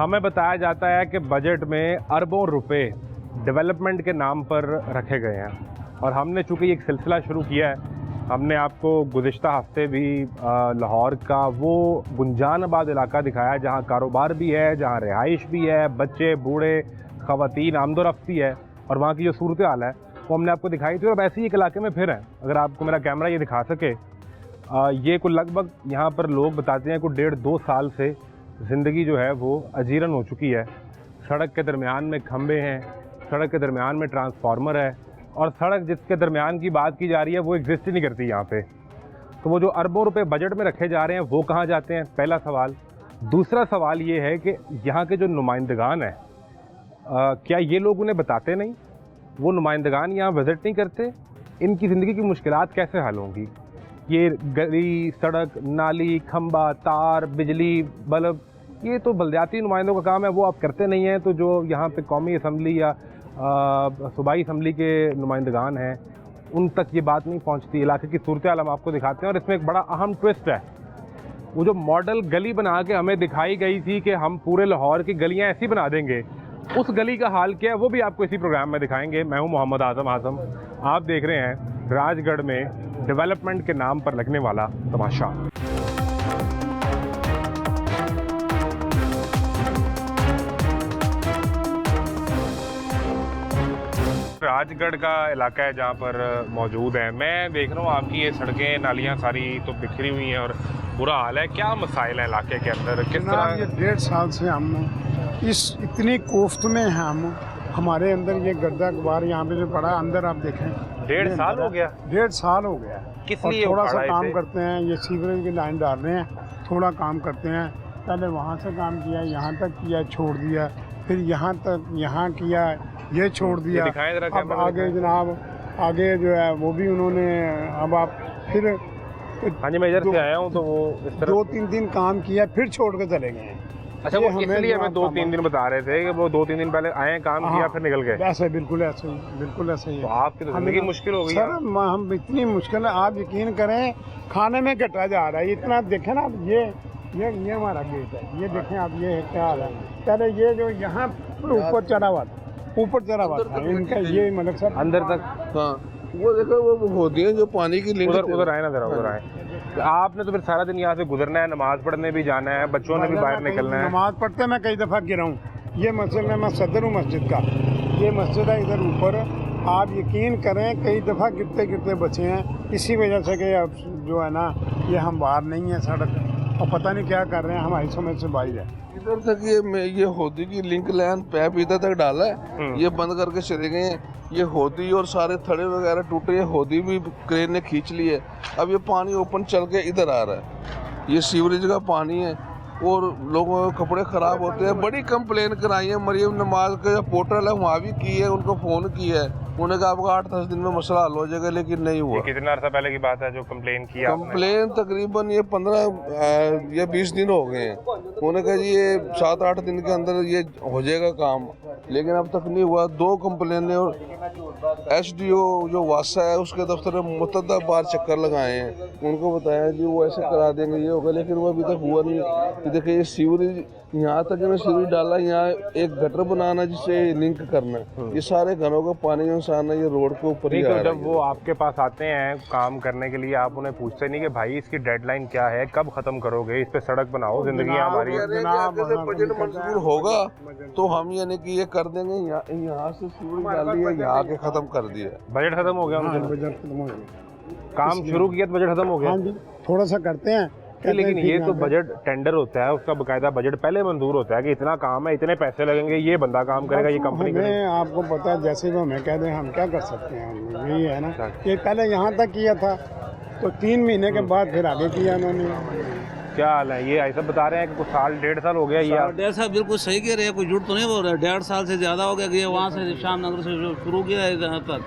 हमें बताया जाता है कि बजट में अरबों रुपए डेवलपमेंट के नाम पर रखे गए हैं और हमने चूँकि एक सिलसिला शुरू किया है, हमने आपको गुज़िश्ता हफ्ते भी लाहौर का वो गुंजानाबाद इलाका दिखाया जहाँ कारोबार भी है, जहाँ रिहाइश भी है, बच्चे बूढ़े ख़वातीन आमदोरफ्त भी है और वहाँ की जो सूरत हाल है वो हमने आपको दिखाई थी। और अब ऐसे ही एक इलाके में फिर हैं, अगर आपको मेरा कैमरा ये दिखा सके, ये कुछ लगभग यहाँ पर लोग बताते हैं कुछ 1.5-2 साल से ज़िंदगी जो है वो अजीरन हो चुकी है। सड़क के दरमियान में खंबे हैं, सड़क के दरमियान में ट्रांसफार्मर है और सड़क जिसके दरमियान की बात की जा रही है वो एग्जिस्ट ही नहीं करती यहाँ पे। तो वो जो अरबों रुपए बजट में रखे जा रहे हैं वो कहाँ जाते हैं, पहला सवाल। दूसरा सवाल ये है कि यहाँ के जो नुमाइंदगान हैं, क्या ये लोग उन्हें बताते नहीं? वो नुमाइंदगान यहाँ विज़िट नहीं करते? इनकी ज़िंदगी की मुश्किलात कैसे हल होंगी? ये गली, सड़क, नाली, खंबा, तार, बिजली, बल्ब, ये तो बलदियाती नुमाइंदों का काम है, वो आप करते नहीं हैं। तो जो यहाँ पे कौमी असम्बली या सूबाई असम्बली के नुमाइंदगान हैं उन तक ये बात नहीं पहुँचती। इलाके की सूरत हाल हम आपको दिखाते हैं और इसमें एक बड़ा अहम ट्विस्ट है। वो जो मॉडल गली बना के हमें दिखाई गई थी कि हम पूरे लाहौर की गलियाँ ऐसी बना देंगे, उस गली का हाल क्या है वो भी आपको इसी प्रोग्राम में दिखाएंगे। मैं हूँ मोहम्मद आज़म आज़म, आप देख रहे हैं राजगढ़ में डेवलपमेंट के नाम पर लगने वाला तमाशा। राजगढ़ का इलाका है जहाँ पर मौजूद है। मैं देख रहा हूँ आपकी ये सड़कें नालियाँ सारी तो बिखरी हुई हैं और बुरा हाल है। क्या मसाइल है इलाके के अंदर? किस तरह? ये 1.5 साल से हम इस इतनी कोफ्त में हैं, हमारे अंदर ये गड्ढा गुबार यहाँ पे जो पड़ा अंदर आप देखें। 1.5 साल हो गया? 1.5 साल हो गया। किस और लिए थोड़ा सा काम करते हैं, ये सीवरेज की लाइन डाल रहे हैं, थोड़ा काम करते हैं। पहले वहाँ से काम किया, यहाँ तक किया, छोड़ दिया, फिर यहाँ तक यहाँ किया, ये छोड़ दिया। अब आगे जनाब आगे जो है वो भी उन्होंने, अब आप फिर हाँ जी, मैं इधर से आया हूँ तो वो इस तरह 2-3 दिन काम किया फिर छोड़ के चले गए। अच्छा, वो इसलिए हमें 2-3 दिन बता रहे थे कि वो 2-3 दिन पहले आए, काम किया, फिर निकल गए। ऐसे बिल्कुल ऐसे ही। तो आपकी तो जिंदगी मुश्किल हो गई सर। हम इतनी मुश्किल है, आप यकीन करें खाने में घटा जा रहा है इतना। देखें ना, अब ये हमारा गेट है, ये देखें आप, ये क्या हाल है। पहले ये जो यहाँ ऊपर चढ़ा हुआ था इनका, ये मतलब सब अंदर तक। हाँ, वो देखो वो होती है जो पानी की लिंक। उधर आए ना, जरा उधर आए। आपने तो फिर सारा दिन यहाँ से गुजरना है, नमाज पढ़ने भी जाना है, बच्चों ने भी बाहर निकलना है। नमाज पढ़ते मैं कई दफ़ा गिरा हूँ। ये मस्जिद में मैं सदर हूँ मस्जिद का, ये मस्जिद है इधर ऊपर। आप यकीन करें कई दफ़ा गिरते बचे हैं इसी वजह से कि अब जो है ना ये हम बाहर नहीं है सड़क, और पता नहीं क्या कर रहे हैं, हमारी समझ से बाहर है। इधर तक ये होदी की लिंक लाइन पैप इधर तक डाला है, ये बंद करके चले गए हैं। ये होदी और सारे थड़े वगैरह टूटे, ये होदी भी क्रेन ने खींच ली है। अब ये पानी ओपन चल के इधर आ रहा है, ये सीवरेज का पानी है और लोगों के कपड़े ख़राब होते हैं। बड़ी कंप्लेन कराई है, मरियम नमाज का जो पोर्टल है वहाँ भी की है, उनको फ़ोन किया है, उन्होंने कहा आपका 8-10 दिन में मसला हल हो जाएगा, लेकिन नहीं हुआ। कितना अर्सा पहले की बात है जो कंप्लेन किया? कंप्लेन तकरीबन ये 15 या 20 दिन हो गए हैं। उन्होंने कहा जी ये 7-8 दिन के अंदर ये हो जाएगा काम, लेकिन अब तक नहीं हुआ। 2 कंप्लेनें और SDO जो वासा है उसके दफ्तर में मुतअद्दिदा बार चक्कर लगाए हैं, उनको बताया जी वो ऐसे करा देंगे, ये होगा, लेकिन वो अभी तक हुआ नहीं। देखिए ये सीवरेज यहाँ तक इन्होंने सीवरेज डाला, यहाँ एक गटर बनाना जिससे लिंक करना, ये सारे घरों का पानी जो है ये रोड के ऊपर ही आ रहा है। जब वो आपके पास आते हैं काम करने के लिए, आप उन्हें पूछते नहीं कि भाई इसकी डेडलाइन क्या है, कब खत्म करोगे, इस पे सड़क बनाओ, जिंदगी हमारी। बजट मंजूर होगा तो हम यानी कि ये कर देंगे। यहाँ से सीवरेज डाल दिया, यहाँ के खत्म कर दिया। बजट खत्म हो गया? बजट खत्म हो गया, काम शुरू किया तो बजट खत्म हो गया। थोड़ा सा करते हैं लेकिन ये तो बजट टेंडर होता है, उसका बकायदा बजट पहले मंजूर होता है कि इतना काम है, इतने पैसे लगेंगे, ये बंदा काम करेगा, ये कंपनी करेगी। आपको पता है जैसे वो हमें कह दें हम क्या कर सकते हैं, यही है ना। ये पहले यहाँ तक किया था तो 3 महीने के बाद फिर आगे किया उन्होंने। क्या हाल है? ये ऐसा बता रहे हैं कि कुछ 1.5 साल हो गया। ये 1.5 साल बिल्कुल सही कह रहे हैं, कोई झूठ तो नहीं बोल रहा है। 1.5 साल से ज़्यादा हो गया कि वहाँ से शाम नगर से शुरू किया है यहाँ तक।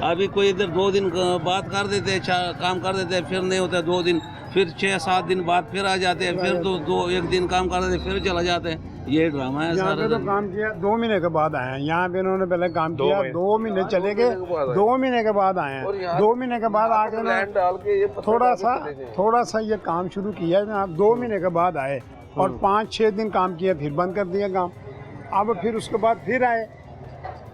अभी कोई इधर 2 दिन बात कर देते हैं, काम कर देते हैं, फिर नहीं होता 2 दिन, फिर 6-7 दिन बाद फिर आ जाते हैं, फिर 1 दिन काम कर देते फिर चला जाते हैं। ये ड्रामा है यहाँ पे तो काम किया 2 महीने के बाद आए हैं। यहाँ पे इन्होंने पहले काम किया 2 महीने चले गए, 2 महीने के बाद आए हैं। 2 महीने के बाद आके थोड़ा सा ये काम शुरू किया, 2 महीने के बाद आए और 5-6 दिन काम किया, फिर बंद कर दिया काम। अब फिर उसके बाद फिर आए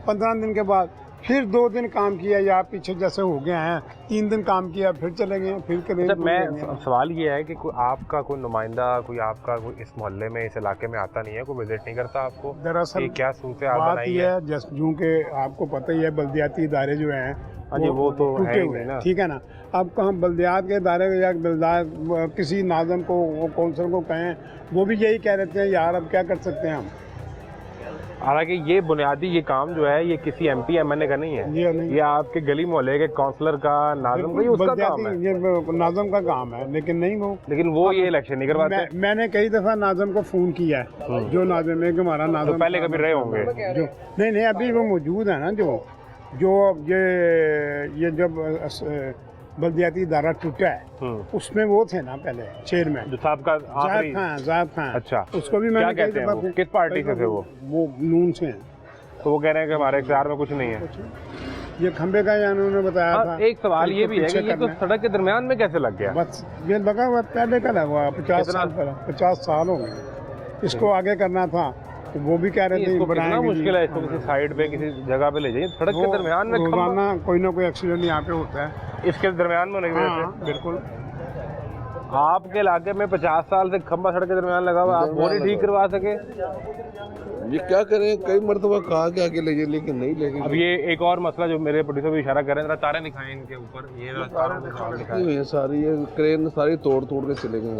15 दिन के बाद, फिर 2 दिन काम किया, या पीछे जैसे हो गए हैं 3 दिन काम किया, फिर चले गए, फिर करें। मैं सवाल ये है कि कोई आपका कोई नुमाइंदा, कोई आपका कोई इस मोहल्ले में, इस इलाके में आता नहीं है, कोई विजिट नहीं करता आपको? दरअसल क्या सूरत हाल बात बनाई ये है, जैसे यूँ के आपको पता ही है बल्दियाती इदारे जो हैं हाँ जी, वो तो टूटे है ही हुए ना। हैं, ठीक है ना। अब कहाँ बल्दियात के इदारे या बल्दियात किसी नाज़म को, कौंसल को कहें, वो भी यही कह रहे हैं यार अब क्या कर सकते हैं हम। हालांकि ये बुनियादी ये काम जो है ये किसी MP MNA का नहीं है, ये आपके गली मोहल्ले के काउंसलर का, नाज़म का, ये उसका काम है, ये नाज़म का काम है। लेकिन नहीं लेकिन वो ये इलेक्शन नहीं करवाते। मैंने कई दफ़ा नाज़म को फ़ोन किया है, जो नाज़म है कि हमारा नाज़म तो पहले कभी रहे होंगे जो नहीं अभी वो मौजूद है ना, जो ये जब बल्दियाती इदारा टूटा है उसमें वो थे ना पहले चेयरमैन, जो साहब का जाहिद खान। अच्छा, उसको भी क्या मैंने कहते हैं वो? किस पार्टी से थे वो? नून से हैं। तो वो कह रहे हैं कि हमारे इख्तियार में कुछ नहीं है। ये खंबे का या उन्होंने बताया था। एक सवाल ये भी है कि ये तो सड़क के दरमियान में कैसे लग गया? बस ये लगा हुआ पहले का लगा हुआ 50 साल हो गए। इसको आगे करना था तो वो भी कह रहे थे कितना मुश्किल है इसको किसी साइड पे, किसी जगह पे ले जाइए। सड़क के दरमियान में रोजाना कोई ना कोई एक्सीडेंट यहाँ पे होता है, इसके दरमियान में नहीं हाँ, बिल्कुल। आपके इलाके में 50 साल से खंबा सड़क के दरमियान लगा हुआ, आप वो नहीं ठीक करवा सके? ये क्या करें, कई मरतबा कहा कि आगे ले जाए लेकिन नहीं ले गए। अब ये एक और मसला जो मेरे प्रोड्यूसर भी इशारा कर रहे हैं, तारे दिखाएं इनके ऊपर, ये सारी ये क्रेन सारी तोड़ के चले गए।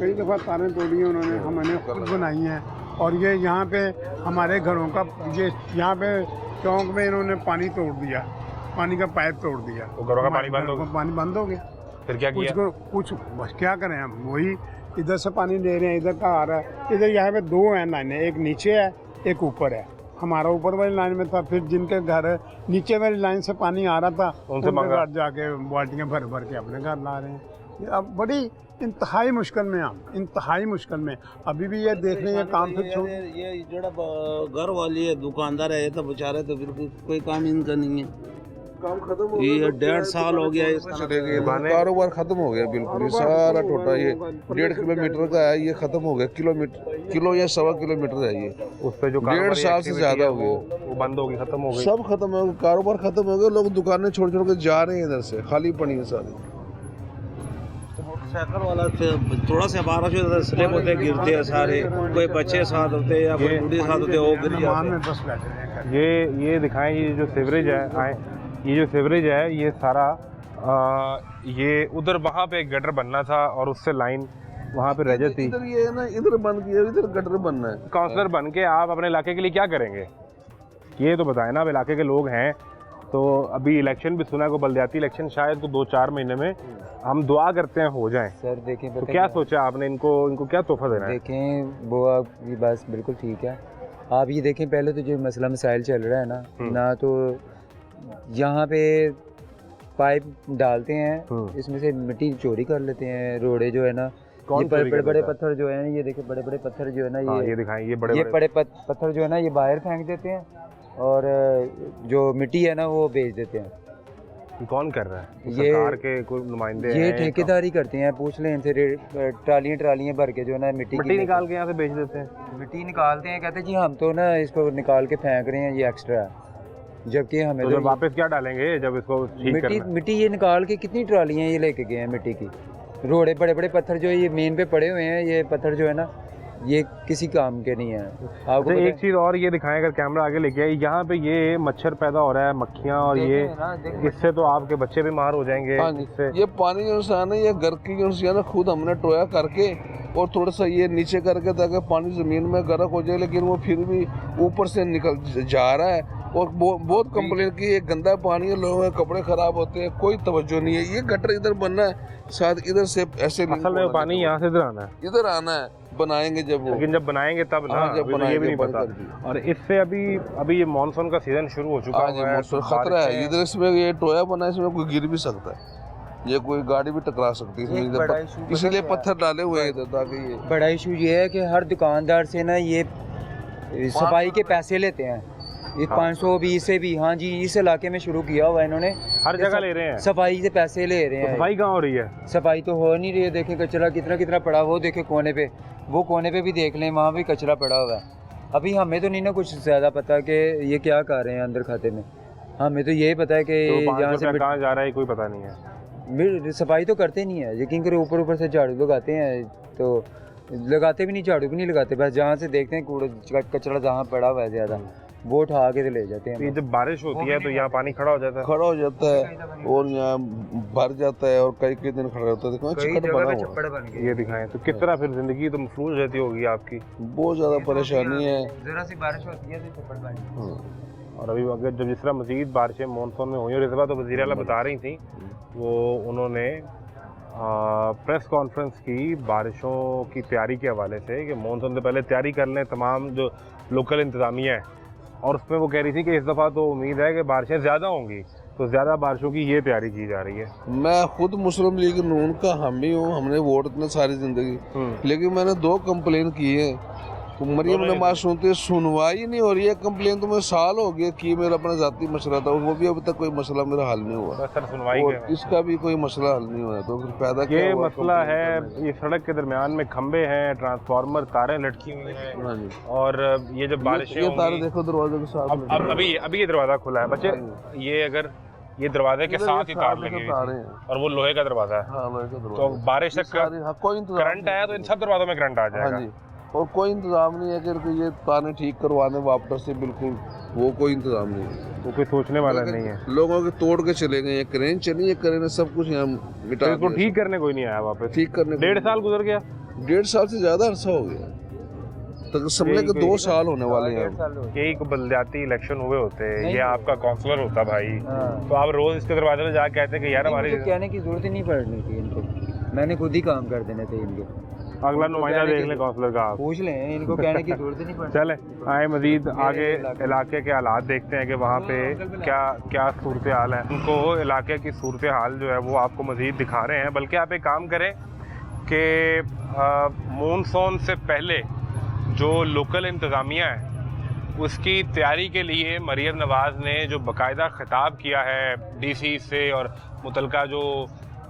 कई दफ़ा तारें तोड़ी उन्होंने, हमने खुद बनाई हैं। और ये यहाँ पे हमारे घरों का, ये यहाँ पे चौक में इन्होंने पानी तोड़ दिया, पानी का पाइप तोड़ दिया, तो घरों का पानी बंद हो गया। फिर क्या किया? कुछ बस क्या करें हम, वही इधर से पानी ले रहे हैं, इधर का आ रहा है। इधर यहाँ पे 2 हैं लाइनें, एक नीचे है एक ऊपर है। हमारा ऊपर वाली लाइन में था, फिर जिनके घर नीचे वाली लाइन से पानी आ रहा था उनके घर जाके बाल्टियाँ भर के अपने घर ला रहे हैं। अब बड़ी इंतहाई मुश्किल में, हम इंतहाई मुश्किल में अभी भी ये देख रहे हैं काम। फिर छोड़ ये जो घर वाली है, दुकानदार है, ये तो बेचारे तो बिल्कुल कोई काम इनका नहीं है, काम खत्म हो गया। ये 1.5 साल हो गया चले गए, कारोबार खत्म हो गया बिल्कुल। सारा टोटा ये 1.5 किलोमीटर का है, ये खत्म हो गया। किलो या 1.25 किलोमीटर है ये, उस पे जो 1.5 साल से ज्यादा हो गया, वो बंद होगी, खत्म हो गई, सब खत्म हो गया, कारोबार खत्म हो गया। लोग दुकानें छोड़ के जा रहे हैं, इधर से खाली पड़ी है सारी। मोटरसाइकिल वाला थोड़ा सा बारिश होता स्लिप होते, गिरते हैं सारे, कोई बच्चे साथ होते या कोई बूढ़े साथ होते, वो गिर जाते हैं। ये दिखाएं, ये जो सीवरेज है, ये जो सीवरेज है ये सारा ये उधर वहाँ पे एक गटर बनना था और उससे लाइन वहाँ पे रह जाती। इधर ये है ना, इधर बन गया, इधर गटर बनना है। काउंसलर बन के आप अपने इलाके के लिए क्या करेंगे, ये तो बताएं ना। अब इलाके के लोग हैं, तो अभी इलेक्शन भी सुना है, को बल्दियाती इलेक्शन शायद को 2-4 महीने में, हम दुआ करते हैं हो जाए। सर देखें, तो क्या सोचा आपने, इनको क्या तोहफा देना है? देखें वो आपकी बात बिल्कुल ठीक है। आप ये देखें, पहले तो जो मसला मसाइल चल रहा है ना तो यहाँ पे पाइप डालते हैं, इसमें से मिट्टी चोरी कर लेते हैं। रोडे जो है ना, ये बड़े पत्थर जो है, ये देखें बड़े पत्थर जो है ना, ये दिखाएं, ये बड़े पत्थर जो है ना, ये बाहर फेंक देते हैं और जो मिट्टी है ना वो बेच देते हैं। कौन कर रहा है? ये सरकार के कोई नुमाइंदे ये ठेकेदारी करते हैं, पूछ लें इनसे। ट्रालियाँ भर के जो है ना मिट्टी निकाल के यहाँ से बेच देते हैं। मिट्टी निकालते हैं, कहते हैं जी हम तो ना इसको निकाल के फेंक रहे हैं, ये एक्स्ट्रा है, जबकि हमें तो वापस क्या डालेंगे जब इसको ठीक करना है? मिट्टी ये निकाल के कितनी ट्रालियाँ ये लेके गए हैं मिट्टी की। रोडे बड़े पत्थर जो ये मेन पे पड़े हुए हैं, ये पत्थर जो है ना ये किसी काम के नहीं है। आपको एक चीज़ और ये दिखाएं, अगर कैमरा आगे लेके आए, यहाँ पे ये मच्छर पैदा हो रहा है, मक्खियाँ, और ये इससे तो आपके बच्चे बीमार हो जाएंगे। इससे ये पानी जो है ना, ये घर की जो है ना, खुद हमने टोया करके और थोड़ा सा ये नीचे करके, ताकि पानी ज़मीन में गर्क हो जाए, लेकिन वो फिर भी ऊपर से निकल जा रहा है। और बहुत कंप्लेन की, ये गंदा पानी है, लोगों के कपड़े खराब होते हैं, कोई तवज्जो नहीं है। ये गटर इधर बनना है, शायद इधर से ऐसे असल में पानी यहाँ से इधर आना है, बनाएंगे जब वो, लेकिन जब बनाएंगे तब ना, जब ये भी नहीं पता। और इससे अभी ये मानसून का सीजन शुरू हो चुका है, खतरा है इधर। इसमें ये टोया बना है, इसमें कोई गिर भी सकता है, ये कोई गाड़ी भी टकरा सकती है, इसलिए पत्थर डाले हुए हैं इधर, ताकि ये बड़ा इशू ये है कि हर दुकानदार से ना ये सफाई के पैसे लेते हैं, ये 520 से भी। हाँ जी, इस इलाके में शुरू किया हुआ इन्होंने, हर जगह ले रहे हैं, सफाई से पैसे ले रहे हैं। सफाई कहाँ हो रही है? सफाई तो हो नहीं रही है, देखें कचरा कितना पड़ा, वो देखें कोने पे वो कोने पे भी देख लें, वहाँ भी कचरा पड़ा हुआ है। अभी हमें तो नहीं ना कुछ ज़्यादा पता कि ये क्या कर रहे हैं अंदर खाते में, हमें तो यही पता है कि यहाँ से कहाँ जा रहा है कोई पता नहीं है। सफाई तो करते नहीं है, यकीन करो ऊपर ऊपर से झाड़ू लगाते हैं, तो लगाते भी नहीं, झाड़ू भी नहीं लगाते, बस जहाँ से देखते हैं कूड़ा कचरा जहाँ पड़ा हुआ है ज़्यादा वो उठा के ले जाते हैं। ये जब बारिश होती है तो यहाँ पानी खड़ा हो जाता है और यहाँ भर जाता है और कई दिन खड़ा रहता है। देखो छप्पड़ बना हुआ है, ये दिखाएं तो किस तरह फिर जिंदगी तो महफूज रहती होगी आपकी। बहुत ज़्यादा परेशानी है, जरा सी बारिश होती है तो छप्पड़ बन। और अभी अगर जब जिस तरह मज़ीद बारिशें मानसून में हुई, और इस बार तो वज़ीर आला बता रही थी, वो उन्होंने प्रेस कॉन्फ्रेंस की बारिशों की तैयारी के हवाले से कि मानसून से पहले तैयारी कर लें तमाम जो लोकल इंतज़ामिया है, और उसमें वो कह रही थी कि इस दफ़ा तो उम्मीद है कि बारिशें ज़्यादा होंगी, तो ज़्यादा बारिशों की ये तैयारी की जा रही है। मैं खुद मुस्लिम लीग नून का हामी हूँ, हमने वोट इतने सारी ज़िंदगी, लेकिन मैंने 2 कंप्लेन की है तो मरियम नमाज सुनते सुनवाई नहीं हो रही है। कंप्लेन तो मैं साल हो गया कि मेरा अपना जाती मसला था, वो भी अभी तक कोई मसला मेरा हल नहीं हुआ। सर सुनवाई और इसका भी कोई मसला हल नहीं हुआ, तो फिर पैदा क्या ये हुआ? मसला है, ये सड़क के दरमियान में खंबे हैं, ट्रांसफार्मर, तारें लटकी हुई हैं, और ये जब बारिशें ये तारे देखो दरवाजे के साथ, अभी ये दरवाजा खुला है बच्चे, ये अगर ये दरवाजे के साथ ही तार लगी हुई है और वो लोहे का दरवाजा है, तो बारिश तक करंट आया तो इन सब दरवाजों में करंट आ जाएगा। और कोई इंतजाम नहीं है कि ये ताने ठीक करवाने वापस से, बिल्कुल वो कोई इंतजाम नहीं है, वो कोई सोचने वाला नहीं है। लोगों के तोड़ के चले गए, क्रेन चली है, क्रेन सब कुछ यहाँ मिटा, इसको ठीक करने कोई नहीं आया वापस। ठीक करने 1.5 साल गुजर गया, 1.5 साल से ज्यादा अरसा हो गया, तक समझ के 2 साल होने वाले हैं। यही बलदियाती इलेक्शन हुए होते, ये आपका काउंसलर होता भाई, तो आप रोज इसके दरवाजे में जाके कहते कि यार हमारी कहने की जरूरत ही नहीं पड़नी थी इनको, मैंने खुद ही काम कर देने थे इनके। अगला नुमाइंदा देख लें काउंसलर का, आप पूछ लें, इनको कहने की जरूरत ही नहीं पड़ती। चले आए मजीद आगे इलाके के हालात देखते हैं कि वहाँ पे क्या सूरत हाल है। उनको इलाके की सूरत हाल जो है वो आपको मजीद दिखा रहे हैं। बल्कि आप एक काम करें कि मानसून से पहले जो लोकल इंतज़ामिया है उसकी तैयारी के लिए मरियम नवाज़ ने जो बाकायदा खिताब किया है DC से और मुतलका जो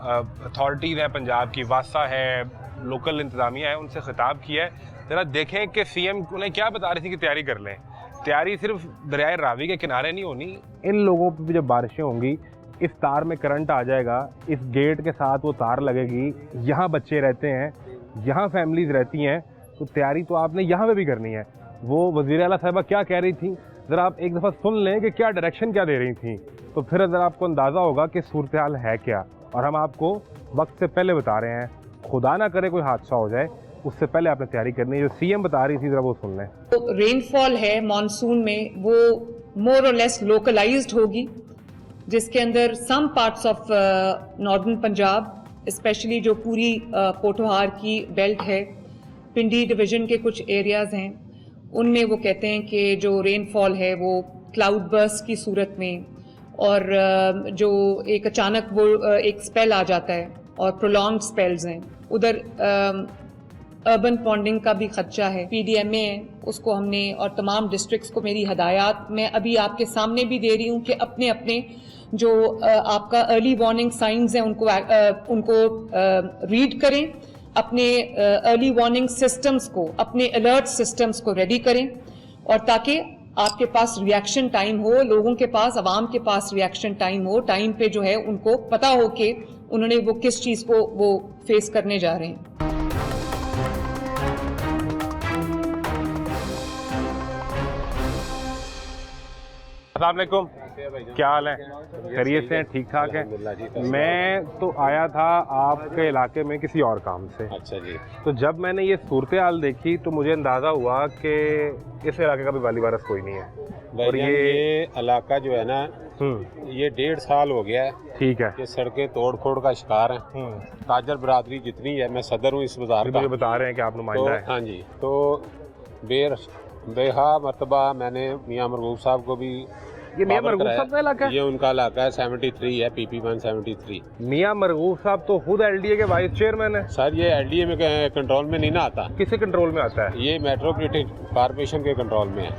अथॉरिटीज़ हैं पंजाब की, वासा है, लोकल इंतज़ामिया है, उनसे खिताब किया है। ज़रा देखें कि CM उन्हें क्या बता रही थी कि तैयारी कर लें। तैयारी सिर्फ दरियाए रावी के किनारे नहीं होनी, इन लोगों पर भी जब बारिशें होंगी, इस तार में करंट आ जाएगा, इस गेट के साथ वो तार लगेगी, यहाँ बच्चे रहते हैं, यहाँ फैमिलीज़ रहती हैं, तो तैयारी तो आपने यहाँ पे भी करनी है। वो वज़ीर आला साहिबा क्या कह रही थी, ज़रा आप एक दफ़ा सुन लें कि क्या डायरेक्शन क्या दे रही थी, तो फिर ज़रा आपको अंदाज़ा होगा कि सूरत हाल है क्या। और हम आपको वक्त से पहले बता रहे हैं, खुदा ना करे कोई हादसा हो जाए, उससे पहले आपने तैयारी करनी है। जो CM बता रही थी ज़रा वो सुन लें। तो रेनफॉल है मानसून में, वो मोर और लेस लोकलाइज्ड होगी, जिसके अंदर some parts of northern Punjab, especially जो पूरी पोठोहार की बेल्ट है, पिंडी डिवीज़न के कुछ एरियाज़ हैं, उनमें वो कहते हैं कि जो रेनफॉल है वो क्लाउड बर्स्ट की सूरत में, और जो एक अचानक वो एक स्पेल आ जाता है और प्रोलॉन्ग स्पेल्स हैं, उधर अर्बन पॉन्डिंग का भी खदशा है। PDMA है, उसको हमने, और तमाम डिस्ट्रिक्ट्स को मेरी हदायत मैं अभी आपके सामने भी दे रही हूँ कि अपने अपने जो आपका अर्ली वार्निंग साइंस हैं उनको रीड करें, अपने अर्ली वार्निंग सिस्टम्स को, अपने अलर्ट सिस्टम्स को रेडी करें, और ताकि आपके पास रिएक्शन टाइम हो, लोगों के पास, आवाम के पास रिएक्शन टाइम हो, टाइम पे जो है उनको पता हो कि उन्होंने वो किस चीज़ को वो फेस करने जा रहे हैं। अस्सलाम वालेकुम, क्या हाल है? खैरियत से हैं? ठीक ठाक है। मैं तो आया था आपके इलाके में किसी और काम से। अच्छा जी। तो जब मैंने ये सूरत हाल देखी तो मुझे अंदाज़ा हुआ कि इस इलाके का भी वाली वारस कोई नहीं है। और ये इलाका जो है ना, ये 1.5 साल हो गया है। ठीक है। ये सड़कें तोड़ फोड़ का शिकार हैं। ताजर बरादरी जितनी है, मैं सदर हूँ इस बाजार का। मुझे बता रहे हैं कि आप नुमाइंदा हैं। हाँ जी। तो बेहा मरतबा मैंने मियाँ मरगूब साहब को भी, ये मियाँ मरगूब साहब का इलाका है? ये उनका इलाका है, 73 है, PP 173। मियाँ मरगूब साहब तो खुद LDA के वाइस चेयरमैन है। सर ये LDA में कंट्रोल में नहीं ना आता। किसके कंट्रोल में आता है? ये मेट्रोपॉलिटन कॉर्पोरेशन के कंट्रोल में है।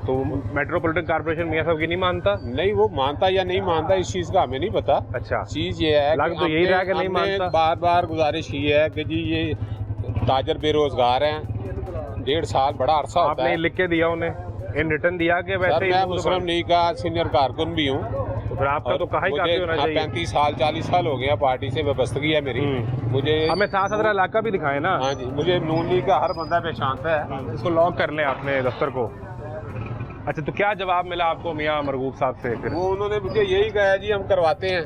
तो मेट्रोपॉलिटन कॉर्पोरेशन मियाँ साहब की नहीं मानता? नहीं, वो मानता या नहीं मानता इस चीज़ का हमें नहीं पता। अच्छा। चीज़ ये है तो यही रहा कि नहीं मानता। बार बार गुजारिश की है कि जी ये ताजर बेरोजगार हैं, 1.5 साल बड़ा अरसा होता आपने है। लिख के दिया उन्हें, इन रिटर्न दिया कि वैसे सर ही मैं मुंह मुस्लिम दुकान- लीग का सीनियर कारकुन भी हूँ। तो फिर आपका तो कहा ही काफी होना चाहिए। 35 साल 40 साल हो गया पार्टी से वाबस्तगी है मेरी। मुझे हमें साथ साथ इलाका भी दिखाए ना। हाँ जी, मुझे नून लीग का हर बंदा पहचानता है। इसको लॉक कर लें अपने दफ्तर को। अच्छा, तो क्या जवाब मिला आपको मियां मरगूब साहब से फिर? वो उन्होंने मुझे यही कहा जी हम करवाते हैं,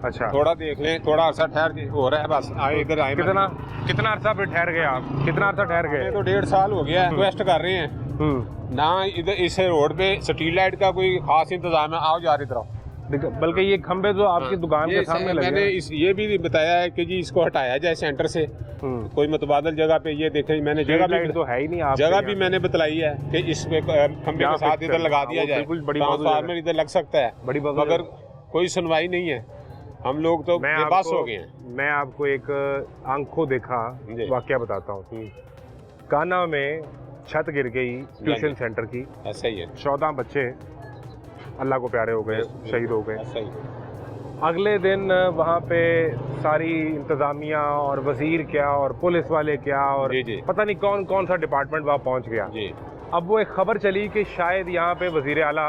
अच्छा, थोड़ा देख लें, थोड़ा अर्सा ठहर हो रहा है बस, आए इधर आए। कितना अरसा फिर ठहर गए आप? कितना अरसा ठहर गए? तो 1.5 साल हो गया, रिक्वेस्ट कर रहे हैं ना। इधर इस रोड पे स्ट्रीट लाइट का कोई खास इंतजाम है, आओ जा रही तरफ। बल्कि ये खंबे जो आपकी दुकान के सामने लगे मैंने हैं। ये भी बताया है कि जी इसको हटाया जाए सेंटर से, कोई मुतबादल जगह पे। ये देखें, मैंने जगह भी तो है ही नहीं, जगह भी मैंने बतलाई है कि इस खंबे के साथ इधर लगा दिया जाए, ट्रांसफार्मर इधर लग सकता है, मगर कोई सुनवाई नहीं है। हम लोग तो बेबस हो गए हैं। मैं आपको एक आंखों देखा वाकया बताता हूँ। कान्हा में छत गिर गई ट्यूशन सेंटर की, ऐसा ही है, 14 बच्चे अल्लाह को प्यारे हो गए, शहीद हो गए। ऐसा ही। अगले दिन वहाँ पे सारी इंतजामिया और वजीर क्या और पुलिस वाले क्या और जी। पता नहीं कौन कौन सा डिपार्टमेंट वहाँ पहुँच गया जी। अब वो एक खबर चली कि शायद यहाँ पे वजीर आला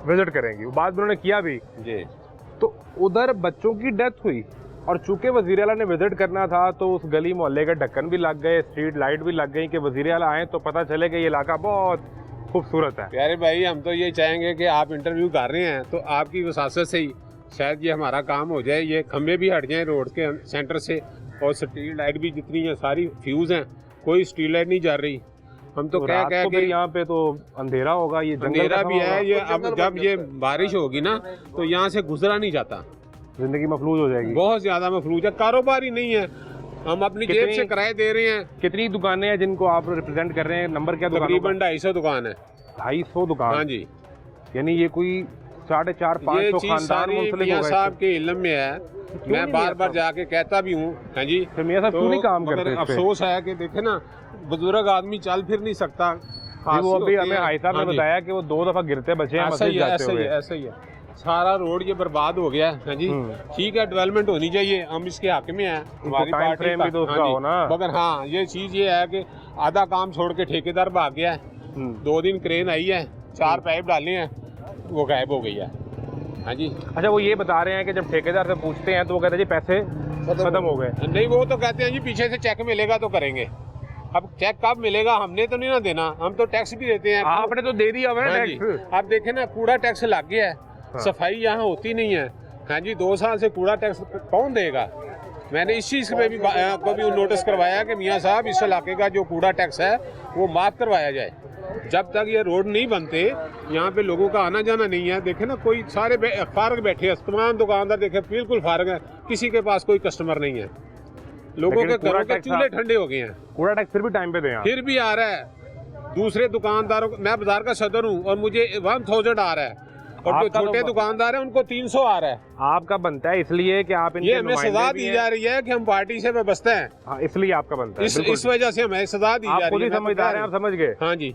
विजिट करेंगी, वो बात उन्होंने किया भी जी। तो उधर बच्चों की डेथ हुई और चूंकि वजीर आला ने विजिट करना था तो उस गली मोहल्ले के ढक्कन भी लग गए, स्ट्रीट लाइट भी लग गई कि वजीर आला आए तो पता चले कि ये इलाका बहुत खूबसूरत है। प्यारे भाई, हम तो ये चाहेंगे कि आप इंटरव्यू कर रहे हैं तो आपकी वसासत से ही शायद ये हमारा काम हो जाए, ये खंबे भी हट जाएं रोड के सेंटर से, और स्ट्रीट लाइट भी जितनी है सारी फ्यूज हैं, कोई स्ट्रीट लाइट नहीं जा रही। हम तो कह के यहाँ पे तो अंधेरा होगा, ये अंधेरा भी है। ये अब जब ये बारिश होगी ना तो यहाँ से गुजरा नहीं जाता, जिंदगी मफलूज हो जाएगी, बहुत ज्यादा मफलूज है, कारोबार ही नहीं है। हम अपनी जेब से किराए दे रहे हैं। कितनी दुकानें हैं जिनको आप रिप्रेजेंट कर रहे हैं? नंबर क्या? तकरीबन 250 दुकान है। 250 दुकान? हाँ जी। यानी ये कोई 450-500 खानदान मियां साहब के इल्म में है। मैं बार बार जाके कहता भी हूँ। हाँ जी। तो मियां साहब क्यों नहीं काम करते? अफसोस है कि देखे ना, बुजुर्ग आदमी चल फिर नहीं सकता। वो अभी हमें हाई साहब ने बताया कि वो 2 दफा गिरते बचे हैं, ऐसा ही है। सारा रोड ये बर्बाद हो गया है जी। ठीक है, डेवलपमेंट होनी चाहिए, हम इसके हक में हैं, हमारी पार्टी भी तो उसका हो ना। मगर हाँ, ये चीज ये है कि आधा काम छोड़ के ठेकेदार भाग गया है। 2 दिन क्रेन आई है, 4 पाइप डाले हैं, वो गायब हो गई है। हाँ जी। अच्छा, वो ये बता रहे हैं कि जब ठेकेदार से पूछते हैं तो वो कहते हैं जी पैसे खत्म हो गए। नहीं, वो तो कहते हैं जी पीछे से चेक मिलेगा तो करेंगे। अब चेक कब मिलेगा? हमने तो नहीं ना देना, हम तो टैक्स भी देते हैं। आपने तो दे दिया है हाँ जी। आप देखें ना, कूड़ा टैक्स लग गया है। सफाई यहाँ होती नहीं है। हाँ जी, 2 साल से कूड़ा टैक्स कौन देगा? मैंने इस चीज़ पे भी कभी नोटिस करवाया कि मियाँ साहब इस इलाके का जो कूड़ा टैक्स है वो माफ़ करवाया जाए। जब तक ये रोड नहीं बनते, यहाँ पे लोगों का आना जाना नहीं है। देखे ना, कोई सारे फारग बैठे हैं, तमाम दुकानदार देखे बिल्कुल फारग है, किसी के पास कोई कस्टमर नहीं है। लोगों के घरों के चूल्हे ठंडे हो गए हैं। कूड़ा टैक्स फिर भी टाइम पे दें? फिर भी आ रहा है। दूसरे दुकानदारों को, मैं बाजार का सदर हूँ और मुझे 1000 आ रहा है, और जो छोटे दुकानदार हैं उनको 300 आ रहा है। आपका बनता है इसलिए कि आप ये हमें सजा दी जा रही है कि हम पार्टी से वाबस्ता हैं। हाँ, इसलिए आपका बनता है। इस वजह से हमें सजा दी जा रही है। समझदार हैं आप, समझ गए? हाँ जी।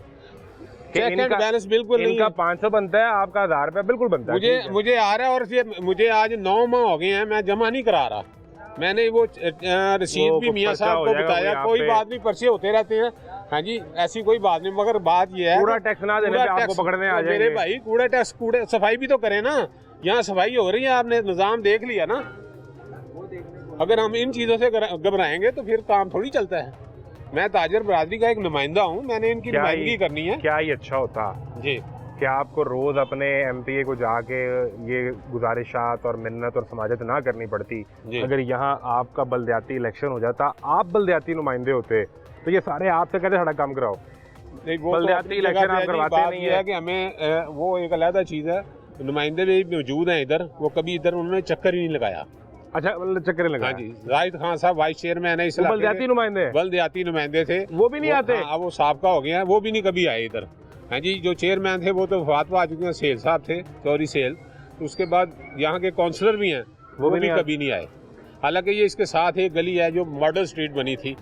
चेक एंड बैलेंस बिल्कुल नहीं। इनका 500 बनता है, आपका 1000 रुपया बिल्कुल बनता है। मुझे आ रहा है, और ये मुझे आज 9 माह हो गए हैं, मैं जमा नहीं करा रहा। मैंने वो रसीद भी मियाँ साहब को बताया, कोई बात नहीं, पर्चे होते रहते हैं। हाँ जी, ऐसी कोई बात नहीं, मगर बात ये है कूड़ा टैक्स ना देने पे आपको पकड़ने आ जाएंगे। मेरे भाई, कूड़ा टैक्स, कूड़े सफाई भी तो करें ना। यहाँ सफाई हो रही है, आपने निजाम देख लिया ना। अगर हम इन चीजों से घबराएंगे तो फिर काम थोड़ी चलता है। मैं ताजर बरादरी का एक नुमाइंदा हूँ, मैंने इनकी नुमाइंदगी करनी है। क्या ही अच्छा होता जी, क्या आपको रोज अपने MPA को जाके ये गुजारिशात और मिन्नत और समाजत ना करनी पड़ती? अगर यहाँ आपका बलदियाती इलेक्शन हो जाता, आप बलदियाती नुमाइंदे होते, तो ये सारे आपसे कहते सारा काम कराओ। बलदियाती इलेक्शन आप करवाते नहीं है कि हमें वो एक अलग चीज है। नुमाइंदे भी मौजूद हैं इधर, वो कभी इधर उन्होंने चक्कर ही नहीं लगाया। अच्छा, चक्कर लगा? हाँ जी। जाहिद खान साहब वाइस चेयरमैन है इस इलाके के। बलदियाती नुमाइंदे थे, वो भी नहीं आते। हाँ, वो साबका हो गया, वो भी नहीं कभी आए इधर। हाँ जी, जो चेयरमैन थे वो तो वफात पा चुके हैं, सेल साहब थे, चौधरी सेल। उसके बाद यहाँ के काउंसलर भी हैं, वो भी कभी नहीं आए। हालांकि ये इसके साथ एक गली है जो मॉडल स्ट्रीट बनी थी,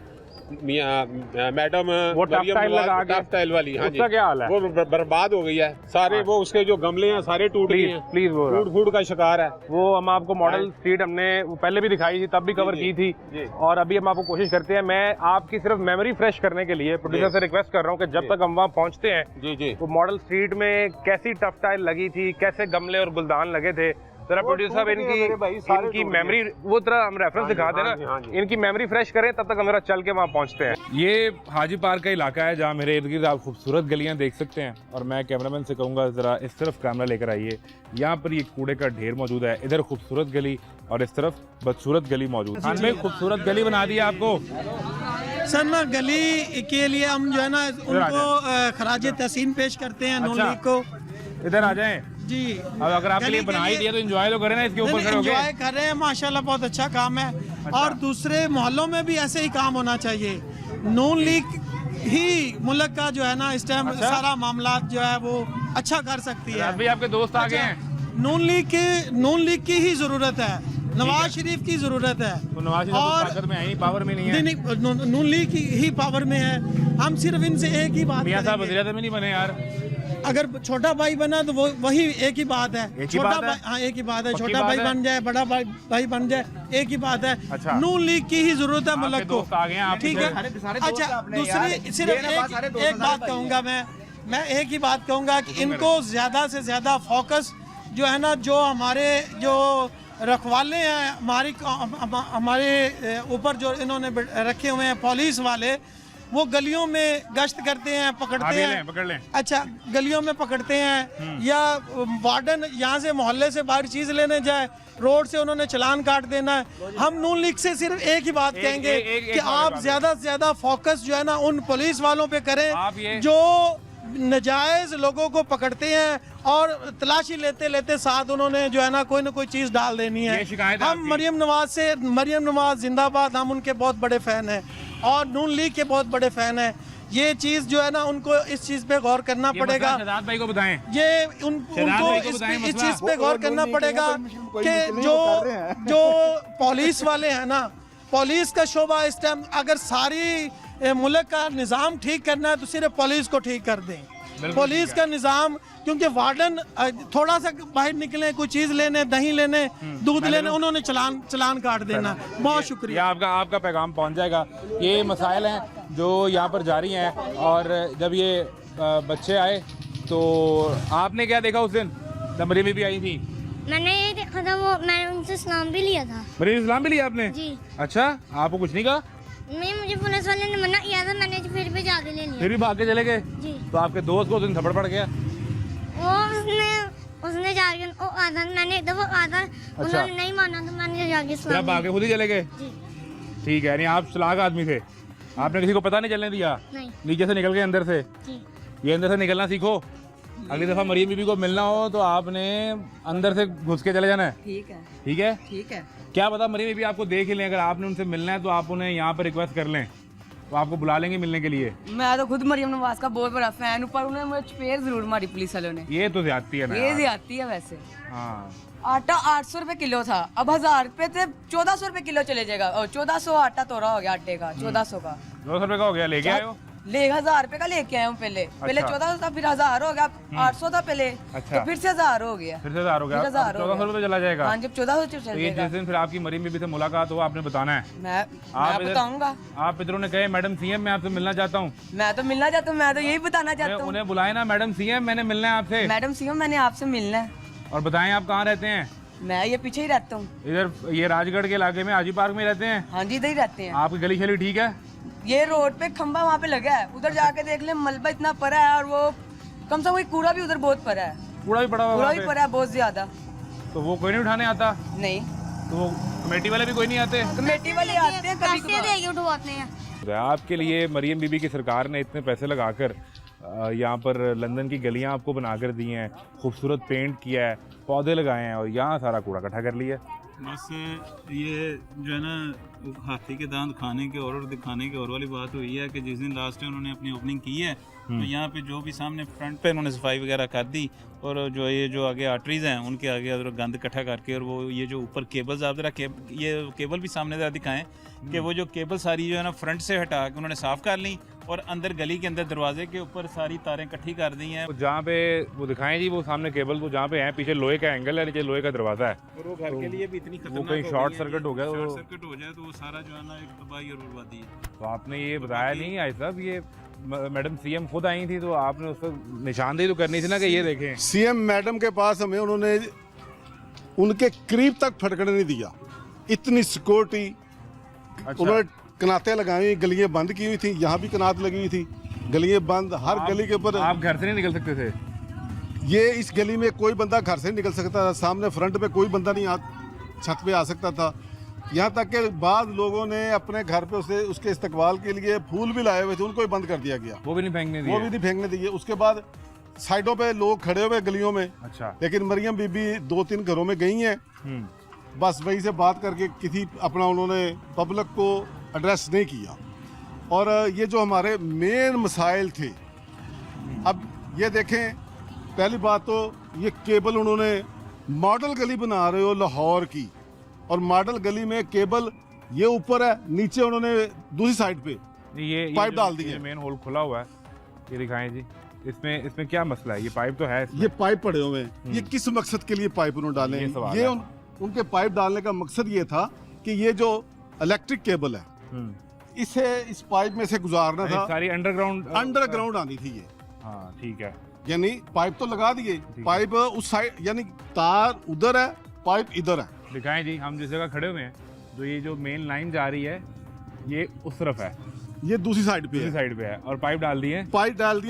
मैडम वो टफ टाइल लगा के, टफ टाइल वाली, हाँ जी, उसका क्या हाल है? वो बर्बाद हो गई है सारे, वो उसके जो गमले हैं सारे टूट गए हैं, प्लीज वो टूट फूट का शिकार है। वो हम आपको मॉडल स्ट्रीट हमने वो पहले भी दिखाई थी, तब भी कवर की थी, और अभी हम आपको कोशिश करते हैं। मैं आपकी सिर्फ मेमोरी फ्रेश करने के लिए प्रोड्यूसर से रिक्वेस्ट कर रहा हूँ कि जब तक हम वहाँ पहुँचते हैं, जी जी, वो मॉडल स्ट्रीट में कैसी टफ टाइल लगी थी, कैसे गमले और गुलदान लगे थे, जरा प्रोड्यूसर साहब इनकी मेमोरी, वो तरह हम रेफरेंस दिखा देना, इनकी मेमोरी फ्रेश करें, तब तक हम जरा चल के वहाँ पहुँचते हैं। ये हाजी पार्क का इलाका है जहाँ मेरे इर्द गिर्द आप खूबसूरत गलियाँ देख सकते हैं, और मैं कैमरामैन से कहूँगा जरा इस तरफ कैमरा लेकर आइए। यहाँ पर ये कूड़े का ढेर मौजूद है, इधर खूबसूरत गली और इस तरफ बदसूरत गली मौजूद है। में खूबसूरत गली बना दी आपको सर ना, गली के लिए हम जो है ना उनको खराज तहसीन पेश करते हैं नून लीग को। इधर आ जाएं जी। अब अगर आपके लिए बना ही दिया तो एंजॉय तो करें ना, इसके ऊपर खड़े होके। एंजॉय कर रहे हैं माशाल्लाह, बहुत अच्छा काम है। और दूसरे मोहल्लों में भी ऐसे ही काम होना चाहिए। नून लीग ही मुल्क का जो है ना इस टाइम सारा मामला जो है वो अच्छा कर सकती है। अभी आपके दोस्त आ गए हैं। नून लीग की ही जरूरत है, नवाज शरीफ की जरूरत है। तो नवाज शरीफ और ताकत में है, पावर में नहीं है। नहीं, नून लीग ही पावर में है। हम सिर्फ इनसे एक ही बात मियां साहब करेंगे। वज़ीर-ए-आज़म में नहीं बने यार। अगर छोटा भाई बना तो वो वही एक ही बात है। छोटा भाई, हाँ एक ही बात है। छोटा भाई बन जाए, बड़ा भाई बन जाए, एक ही बात है। अच्छा। नून लीग की ही जरूरत है मुल्क को। ठीक है। अच्छा, दूसरी सिर्फ एक बात कहूँगा मैं एक ही बात कहूँगा कि इनको ज्यादा से ज्यादा फोकस जो है ना, जो हमारे जो रखवाले हैं हमारे ऊपर जो इन्होंने रखे हुए हैं पुलिस वाले, वो गलियों में गश्त करते हैं, पकड़ते हैं। पकड़ लें। अच्छा, गलियों में पकड़ते हैं, या वार्डन यहाँ से मोहल्ले से बाहर चीज लेने जाए, रोड से उन्होंने चलान काट देना है। हम नून लीग से सिर्फ एक ही बात कहेंगे कि आप ज्यादा से ज्यादा फोकस जो है ना उन पुलिस वालों पे करें जो नजायज लोगों को पकड़ते हैं, और तलाशी लेते लेते साथ उन्होंने जो है ना कोई चीज डाल देनी है। हम मरियम नवाज जिंदाबाद, हम उनके बहुत बड़े फैन हैं और नून लीग के बहुत बड़े फैन हैं। ये चीज जो है ना उनको इस चीज पे गौर करना पड़ेगा। शहजाद भाई को बताएं, ये उनको इस चीज पे गौर करना पड़ेगा कि जो पुलिस वाले हैं ना, पुलिस का शोबा इस टाइम अगर सारी मुल्क का निज़ाम ठीक करना है तो सिर्फ पुलिस को ठीक कर दें। पुलिस का निज़ाम, क्योंकि वार्डन थोड़ा सा बाहर निकले, कोई चीज़ लेने, दही लेने, दूध लेने, उन्होंने चलान काट देना। बहुत शुक्रिया। आपका पैगाम पहुंच जाएगा। ये मसाइल हैं जो यहाँ पर जारी हैं, और जब ये बच्चे आए तो आपने क्या देखा उस दिन जब मरीम भी आई थी? मैंने ये देखा था, वो मैंने उनसे सलाम भी लिया था। मरीम इस्लाम भी लिया आपने? जी। अच्छा, आपको कुछ नहीं कहा? नहीं, मुझे पुलिस वाले ने मना किया था, मैंने फिर भी जाके ले लिया। फिर भी भाग के चले गए? जी। तो आपके दोस्त को उस दिन थप्पड़ पड़ गया? उसने जाके मैंने एक दफा कहा था, उन्होंने नहीं माना तो मैंने जाके सलाम भाग के खुद ही चले गए? जी। ठीक है, यानी आप चालाक आदमी थे, आपने किसी को पता नहीं चलने दिया? नहीं। नीचे से निकल गए अंदर से? जी। ये अंदर से निकलना सीखो। अगली दफा मरियम बीबी को मिलना हो तो आपने अंदर से घुस के चले जाना है। ठीक है। ठीक है? ठीक है। क्या पता मरियम बीबी आपको देख ही लें, अगर आपने उनसे मिलना है तो आप उन्हें यहाँ पर रिक्वेस्ट कर लें, तो आपको बुला लेंगे मिलने के लिए। मैं तो खुद मरियम नवाज का बहुत बड़ा फैन हूँ, पर उन्होंने मुझे चपेट जरूर मारी पुलिस वालों ने। ये तो ज्यादती है ना। ये ज्यादती है वैसे। हाँ। आटा 800 रुपए किलो था, अब 1000 रुपए थे, 1400 रुपए किलो चले जाएगा। और 1400 आटा तोड़ा हो गया आटे का, 1400 का। 200 रुपए का हो गया, लेके आए हो? ले 1000 रुपए का लेके आया हूँ पहले। पहले 1400 था, फिर 1000 हो गया, 800 था पहले। अच्छा। तो फिर से 1000 हो गया। फिर से 1000 हो गया, 1400 रुपए चला जाएगा। हाँ, जब 1400 चल जाएगा। जिस दिन फिर आपकी मरियम बीबी से मुलाकात हो आपने बताना है। मैं बताऊंगा। आप इधरों ने कहे मैडम सीएम मैं आपसे मिलना चाहता हूँ। मैं तो मिलना चाहता हूँ, मैं तो यही बताना चाहता हूँ। उन्हें बुलाए ना, मैडम सीएम मैंने मिलना है आपसे। मैडम सीएम मैंने आपसे मिलना है। और बताएं आप कहाँ रहते हैं? मैं ये पीछे ही रहता हूँ। इधर ये राजगढ़ के इलाके में हाजी पार्क में रहते हैं? हाँ जी, इधर ही रहते हैं। आपकी गली शली ठीक है? ये रोड पे खंबा वहाँ पे लगा है, उधर जाके देख ले, मलबा इतना पड़ा है, और वो कम से कम कूड़ा भी उधर बहुत पड़ा है। कूड़ा भी पड़ा हुआ? कूड़ा भी पड़ा है बहुत ज्यादा। तो वो कोई नहीं उठाने आता? नहीं। तो कमेटी वाले भी कोई नहीं आते? कमेटी वाले आते हैं कभी उठवाते हैं। आपके लिए मरियम बीबी की सरकार ने इतने पैसे लगाकर यहाँ पर लंदन की गलियाँ आपको बनाकर दी हैं, खूबसूरत पेंट किया है, पौधे लगाए हैं, और यहाँ सारा कूड़ा इकट्ठा कर लिया। बस ये जो है ना हाथी के दांत खाने के और दिखाने के और वाली बात हुई है कि जिस दिन लास्ट टाइम उन्होंने अपनी ओपनिंग की है तो यहाँ पे जो भी सामने फ्रंट पे उन्होंने सफाई वगैरह कर दी और जो ये जो आगे आर्टरीज हैं उनके आगे गंद इकट्ठा करके और वो ये जो ऊपर केबल्स आप जरा ये केबल भी सामने ज़रा दिखाएं कि वो जो केबल सारी जो है ना फ्रंट से हटा के उन्होंने साफ़ कर ली और अंदर गली के अंदर दरवाजे के ऊपर सारी तारें इकट्ठी कर दी हैं। जहाँ पे वो दिखाएं जी वो सामने केबल तो जहाँ पे है पीछे लोहे का एंगल है, नीचे लोहे का दरवाजा है और वो घर के लिए भी इतनी खतरनाक वो कहीं शॉर्ट सर्किट हो गया शॉर्ट सर्किट हो जाए तो वो सारा जो है ना एक तबाही और बर्बादी है। तो आपने ये बताया नहीं आई साहब, ये मैडम सीएम खुद आई थी तो आपने उसको निशानदेही तो करनी थी ना कि ये देखें। सीएम मैडम के पास हमें उन्होंने उनके करीब तक फटकने नहीं दिया, इतनी सिक्योरिटी। उन्होंने कनातें लगाई हुई, गलियां बंद की हुई थी, यहाँ भी कनात लगी हुई थी, गलियां बंद, हर गली के ऊपर। आप घर से नहीं निकल सकते थे? ये इस गली में कोई बंदा घर से नहीं निकल सकता था, सामने फ्रंट पे कोई बंदा नहीं छत पे आ सकता था। यहाँ तक कि बाद लोगों ने अपने घर पे उसके इस्तकबाल के लिए फूल भी लाए हुए थे, उनको भी बंद कर दिया गया, वो भी नहीं फेंकने दिए। उसके बाद साइडों पे लोग खड़े हुए गलियों में। अच्छा। लेकिन मरियम बीबी 2-3 घरों में गई हैं, बस वहीं से बात करके किसी अपना उन्होंने पब्लिक को एड्रेस नहीं किया। और ये जो हमारे मेन मसाइल थे, अब ये देखें, पहली बात तो ये केबल उन्होंने मॉडल गली बना रहे हो लाहौर की, और मॉडल गली में केबल ये ऊपर है, नीचे उन्होंने दूसरी साइड पे ये पाइप डाल दी है। मेन होल खुला हुआ है, ये दिखाएं जी। इसमें क्या मसला है? ये पाइप तो है, ये पाइप पड़े हुए हैं। ये किस मकसद के लिए पाइप उन्होंने डाले हैं? ये उनके पाइप डालने का मकसद ये था कि ये जो इलेक्ट्रिक केबल है इसे इस पाइप में से गुजारना था, सारी अंडरग्राउंड आनी थी ये। हाँ ठीक है, यानी पाइप तो लगा दिए, पाइप उस साइड, यानी तार उधर है, पाइप इधर है। दिखाएं जी, हम जिस जगह खड़े हुए हैं तो ये जो मेन लाइन जा रही है ये उस तरफ है, ये दूसरी साइड पे है और पाइप डाल दी है।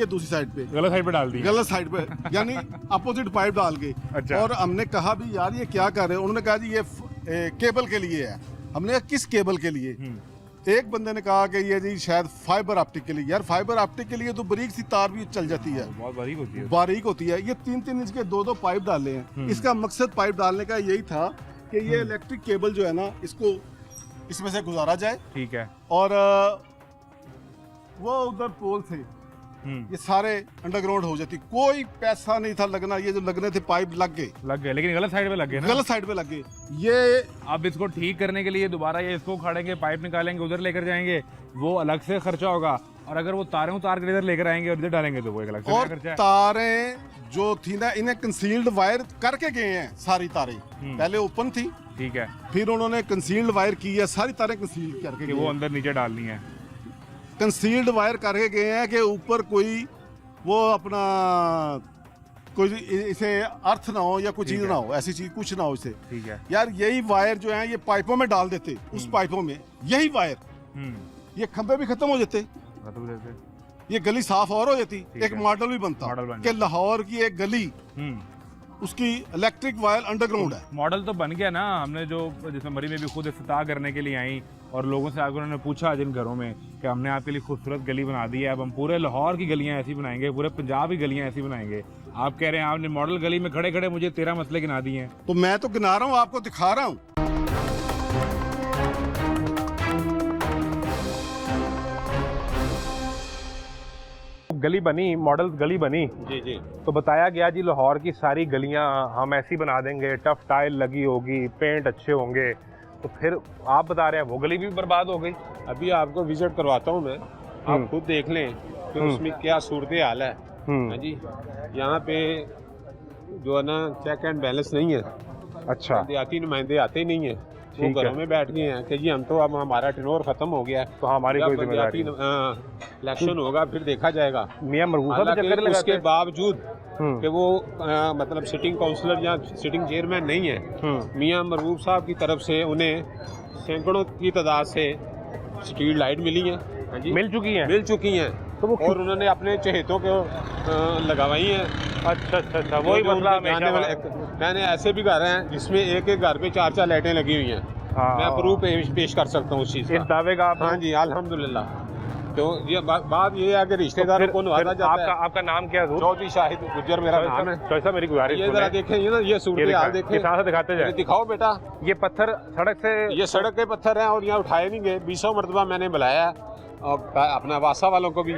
दूसरी साइड पे, गलत साइड पे डाल दी, गलत साइड पे यानी अपोजिट पाइप डाल के। अच्छा। और हमने कहा भी यार ये क्या कर रहे हैं? उन्होंने कहा जी ये केबल के लिए है। हमने कहा किस केबल के लिए? एक बंदे ने कहा कि ये जी शायद फाइबर ऑप्टिक के लिए। यार फाइबर ऑप्टिक के लिए तो बारीक सी तार भी चल जाती है, बहुत बारीक होती है। ये 3-3 इंच के 2-2 पाइप डाले हैं। इसका मकसद पाइप डालने का यही था कि ये इलेक्ट्रिक केबल जो है ना, इसको इसमें से गुजारा जाए। ठीक है। और वो उधर पोल थे, ये सारे अंडरग्राउंड हो जाती, कोई पैसा नहीं था लगना। ये जो लगने थे पाइप लग गए, लेकिन गलत साइड पे लग गए ना। गलत साइड पे लग गए। ये अब इसको ठीक करने के लिए दोबारा ये इसको उखाड़ेंगे, पाइप निकालेंगे, उधर लेकर जाएंगे, वो अलग से खर्चा होगा। और अगर वो तारें उतार कर इधर लेकर आएंगे और इधर डालेंगे तो वो एक अलग से खर्चा है। तारें जो थी ना, इन्हें कंसील्ड वायर करके गए हैं सारी तारें। पहले ओपन थी, ठीक है, फिर उन्होंने कंसील्ड वायर की है, सारी तारें कंसील्ड करके वो अंदर नीचे डालनी है। कंसील्ड वायर करके गए हैं कि ऊपर कोई वो अपना कोई इसे अर्थ ना हो या कोई चीज ना हो, ऐसी चीज कुछ ना हो इसे। ठीक है यार, यही वायर जो है ये पाइपों में डाल देते, उस पाइपों में यही वायर, ये खंभे भी खत्म हो जाते, ये गली साफ और हो जाती, एक मॉडल भी बनता कि लाहौर की एक गली उसकी इलेक्ट्रिक वायर अंडरग्राउंड है। मॉडल तो बन गया ना। हमने जो जिसमें मरी में भी खुद इफ्तिताह करने के लिए आई और लोगों से आकर उन्होंने पूछा जिन घरों में कि हमने आपके लिए खूबसूरत गली बना दी है, अब हम पूरे लाहौर की गलियां ऐसी बनाएंगे, पूरे पंजाब की गलियां ऐसी बनाएंगे। आप कह रहे हैं आपने मॉडल गली में खड़े खड़े मुझे 13 मसले गिना दिए हैं। तो मैं तो गिना रहा हूँ, आपको दिखा रहा हूँ। गली बनी, मॉडल गली बनी जी जी, तो बताया गया जी लाहौर की सारी गलियां हम ऐसी बना देंगे, टफ टाइल लगी होगी, पेंट अच्छे होंगे। तो फिर आप बता रहे हैं वो गली भी बर्बाद हो गई। अभी आपको विजिट करवाता हूँ मैं, आप खुद देख लें कि उसमें क्या सूरत हाल है। हाँ जी, यहाँ पे जो है ना चेक एंड बैलेंस नहीं है। अच्छा। देहाती नुमाइंदे आते ही नहीं है, वो घरों में बैठ गए हैं कि जी हम तो अब हमारा टेन्योर खत्म हो गया है, तो हमारी कोई जिम्मेदारी इलेक्शन होगा फिर देखा जाएगा। मियां मरगूब साहब चक्कर लगाते हैं। उसके बावजूद कि वो मतलब सिटिंग काउंसलर या सिटिंग चेयरमैन नहीं है, मियां मरगूब साहब की तरफ से उन्हें सैकड़ों की तादाद से स्ट्रीट लाइट मिली है। हाँ जी, मिल चुकी हैं तो वो और उन्होंने अपने चहेतों को लगवाई हैं। अच्छा, वही मसला। मैंने ऐसे भी घर हैं जिसमें एक एक घर पे 4-4 लाइटें लगी हुई हैं। मैं प्रूफ पेश कर सकता हूँ उस चीज़ का। इस दावे का? हाँ जी, अल्हम्दुलिल्लाह। तो ये बात ये है कि रिश्तेदारों को नवाजा जाता है। आपका नाम क्या है? चौधरी शाहिद गुज्जर मेरा नाम है। तो ऐसा मेरी गुजारिश ये जरा देखें, ये ना ये सूरत हाल देखें, कहाँ से दिखाते जाए? दिखाओ बेटा। ये पत्थर सड़क से, ये सड़क के पत्थर हैं और यहाँ उठाए नहीं गए। 20 मरतबा मैंने बुलाया और अपना वासा वालों को भी,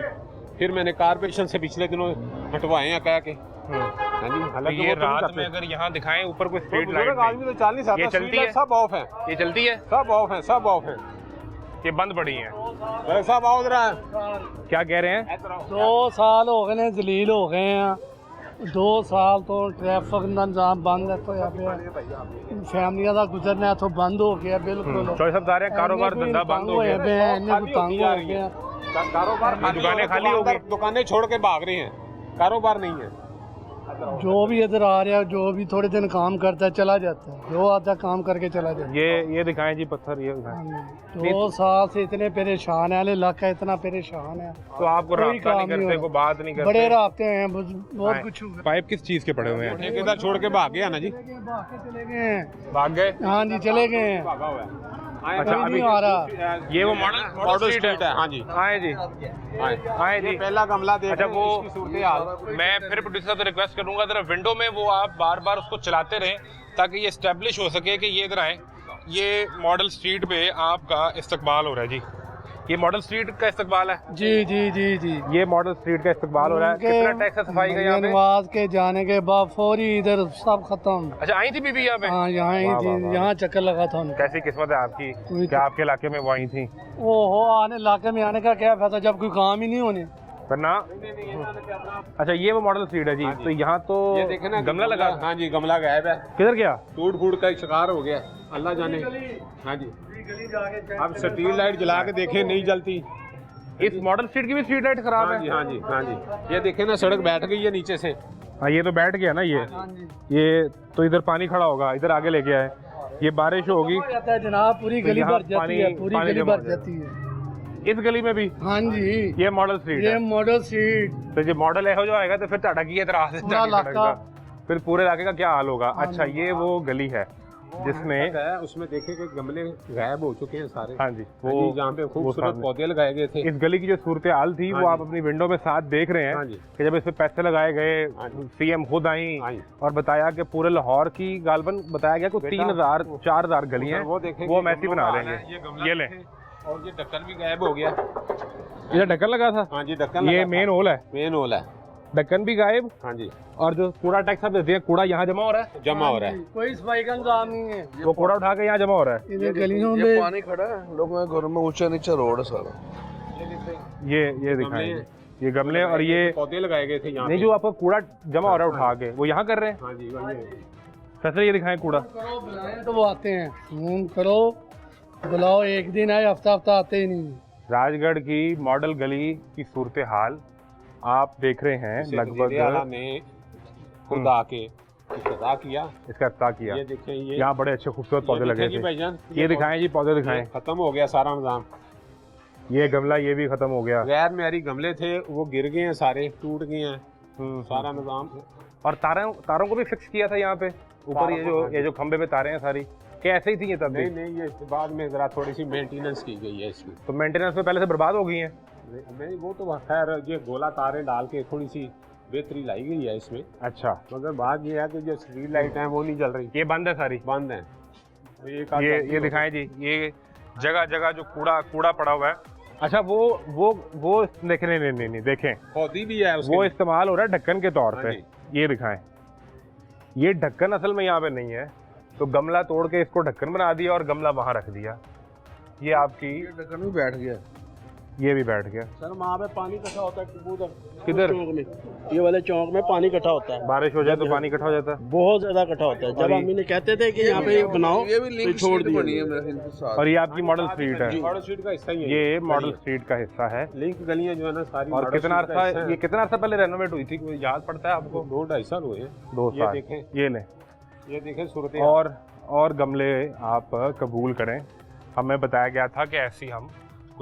फिर मैंने कारपोरेशन से पिछले दिनों हटवाए हैं कह के। हाँ जी, हालांकि ये रात में अगर यहाँ दिखाएं ऊपर कोई स्ट्रीट लाइट आदमी तो चल नहीं सकता, ये चलती है? सब ऑफ है। ये चलती है? सब ऑफ है, सब ऑफ है, ये बंद पड़ी है। सब आओ जरा। क्या कह रहे हैं? 2 साल हो गए ने, जलील हो गए हैं। 2 साल तो ट्रैफिक का निजाम बंद है, तो यहाँ पे फैमिलियां का गुजरना तो बंद हो गया बिल्कुल। तो सब सारे कारोबार धंधा बंद हो गया, कारोबार दुकानें खाली हो गई, दुकानें छोड़ के भाग रही हैं, कारोबार नहीं है। जो भी इधर आ रहा है, जो भी थोड़े दिन काम करता है चला जाता है, जो आता है काम करके चला जाता है। ये दिखाएं जी पत्थर, ये दिखाएं। 2 साल से इतने परेशान है, इलाका इतना परेशान है। तो आपको रास्ता नहीं करते, कोई बात नहीं करते? बड़े रास्ते हैं, बहुत कुछ हुआ। पाइप किस चीज के पड़े हुए हैं? ठेकेदार छोड़ के भाग गया ना जी, चले गए हैं। भाग गए? हाँ जी, चले गए हैं। भागा हुआ है। अच्छा, अभी आ रहा ये वो मॉडल स्ट्रीट है। हाँ जी, आए जी, आए जी। पहला गमला देख। अच्छा, वो सूरत हाल मैं फिर प्रोड्यूसर से रिक्वेस्ट करूंगा जरा विंडो में वो आप बार बार उसको चलाते रहें ताकि ये एस्टेब्लिश हो सके कि ये इधर आए। ये मॉडल स्ट्रीट पे आपका इस्तकबाल हो रहा है जी, ये मॉडल स्ट्रीट का इस्तकबाल है जी जी जी जी। ये मॉडल स्ट्रीट का इस्तकबाल हो रहा है। कितना टैक्स है सफाई का यहाँ पे? नवाज के जाने के बाद फौरी इधर सब खत्म। अच्छा, आई थी बीबी यहाँ पे? हाँ, यहाँ आई थी, यहाँ चक्कर लगा था उनका। कैसी किस्मत है आपकी, क्या आपके इलाके में वो आई थी? ओहो, आने इलाके में आने का क्या फायदा जब कोई काम ही नहीं होने। वरना अच्छा, ये वो मॉडल स्ट्रीट है जी। तो यहाँ तो ये देखे ना, गमला लगा। हाँ जी, गमला गायब है। किधर गया? टूट फूट का शिकार हो गया, अल्लाह जाने। हाँ जी, अब स्ट्रीट लाइट जला के देखे, नहीं जलती। इस मॉडल स्ट्रीट की भी स्ट्रीट लाइट खराब है? हाँ जी, हाँ जी। ये देखे ना, सड़क बैठ गई है नीचे से। हाँ, ये तो बैठ गया ना। ये तो इधर पानी खड़ा होगा, इधर आगे लेके आए, ये बारिश होगी जनाब, पूरी गली भर जाती है, पूरी गली भर जाती है। इस गली में भी? हाँ जी, ये मॉडल स्ट्रीट ये है। Model street. तो ये मॉडल है जो आएगा तो फिर टाटा की इतराज है, फिर पूरे इलाके का क्या हाल होगा। अच्छा, ये वो गली है जिसमें उसमें देखे कि गमले गायब हो चुके हैं सारे। हाँ जी, वो जहाँ पे खूबसूरत पौधे लगाए गए थे। इस गली की जो सूरत हाल थी वो आप अपनी विंडो में साथ देख रहे हैं कि जब इस पे पैसे लगाए गए, सीएम खुद आई और बताया कि पूरे लाहौर की गालबन बताया गया कि 3000-4000 गलियां वो हम ऐसी बना देंगे। ये लें, और ये ढक्कन भी गायब हो गया। ये ढक्कन लगा था? हाँ जी, ढक्कन। ये मेन होल है? मेन होल है। ढक्कन भी गायब? हाँ जी। और जो कूड़ा टैक्स आप देते हैं, कूड़ा यहाँ जमा हो रहा है? जमा हो रहा है, कोई सफाई का इंतजाम नहीं है। वो कूड़ा उठा के यहाँ जमा हो रहा है। इन गलियों ये में पानी खड़ा है, लोगों के घरों में ऊंचा नीचा रोड है सारा। ये दिखाएंगे, ये गमले और ये पौधे लगाए गए थे यहाँ। नहीं, जो आपका कूड़ा जमा हो रहा है उठा के, वो यहाँ कर रहे हैं? हाँ जी, वही। कैसे ये दिखाएं कूड़ा? बुलाएं तो वो आते हैं, फोन करो बुलाओ, एक दिन आए, हफ्ता हफ्ता आते ही नहीं। राजगढ़ की मॉडल गली की सूरत हाल आप देख रहे हैं। लगभग ने खुद आके इफ्तिताह किया, इसका इफ्तिताह किया। ये देखें, ये यहाँ बड़े अच्छे खूबसूरत पौधे लगे थे। ये दिखाएं जी, पौधे दिखाएं। खत्म हो गया सारा निजाम। ये गमला ये भी खत्म हो गया। गैर मेरी गमले थे वो गिर गए हैं, सारे टूट गए हैं, सारा निजाम। और तारों को भी फिक्स किया था यहाँ पे ऊपर, ये जो खंबे पे तारे हैं सारी, क्या ऐसे ही थी ये तब? नहीं, ये बाद में जरा थोड़ी सी मेंटेनेंस की गई है इसकी। तो मेंटेनेंस में पहले से बर्बाद हो गई है? नहीं, वो तो खैर ये गोला तारें डाल के थोड़ी सी बेहतरी लाई गई है इसमें। अच्छा, मगर बात ये है कि जो स्ट्रीट लाइट है वो नहीं जल रही, ये बंद है, सारी बंद है। ये दिखाएं जी, ये जगह जगह जो कूड़ा पड़ा हुआ है। अच्छा, वो देखने नहीं देखें, पौधी भी है वो इस्तेमाल हो रहा है ढक्कन के तौर पे। ये दिखाएं, ये ढक्कन असल में यहाँ पे नहीं है, तो गमला तोड़ के इसको ढक्कन बना दिया और गमला वहां रख दिया। ये आपकी ढक्कन भी बैठ गया, ये भी बैठ गया। सर, वहाँ पे पानी इकट्ठा होता है किधर? चौक में, ये वाले चौक में पानी इकट्ठा होता है। बारिश हो जाए तो पानी इकट्ठा हो जाता है, बहुत ज्यादा इकट्ठा होता है। जब हम इन्हें कहते थे कि यहाँ पे बनाओ, ये भी लिंक छोड़ दी बनी है मेरे साथ। और ये आपकी मॉडल स्ट्रीट है? मॉडल स्ट्रीट का हिस्सा ही है ये मॉडल स्ट्रीट का हिस्सा है। लिंक गलियां जो है ना सारी। और कितना अर्सा पहले रेनोवेट हुई थी, कोई याद पड़ता है आपको? 2-2.5 साल हुए हैं। 2 साल। ये लें, ये देखें सूरत। और गमले आप कबूल करें, हमें बताया गया था कि ऐसी हम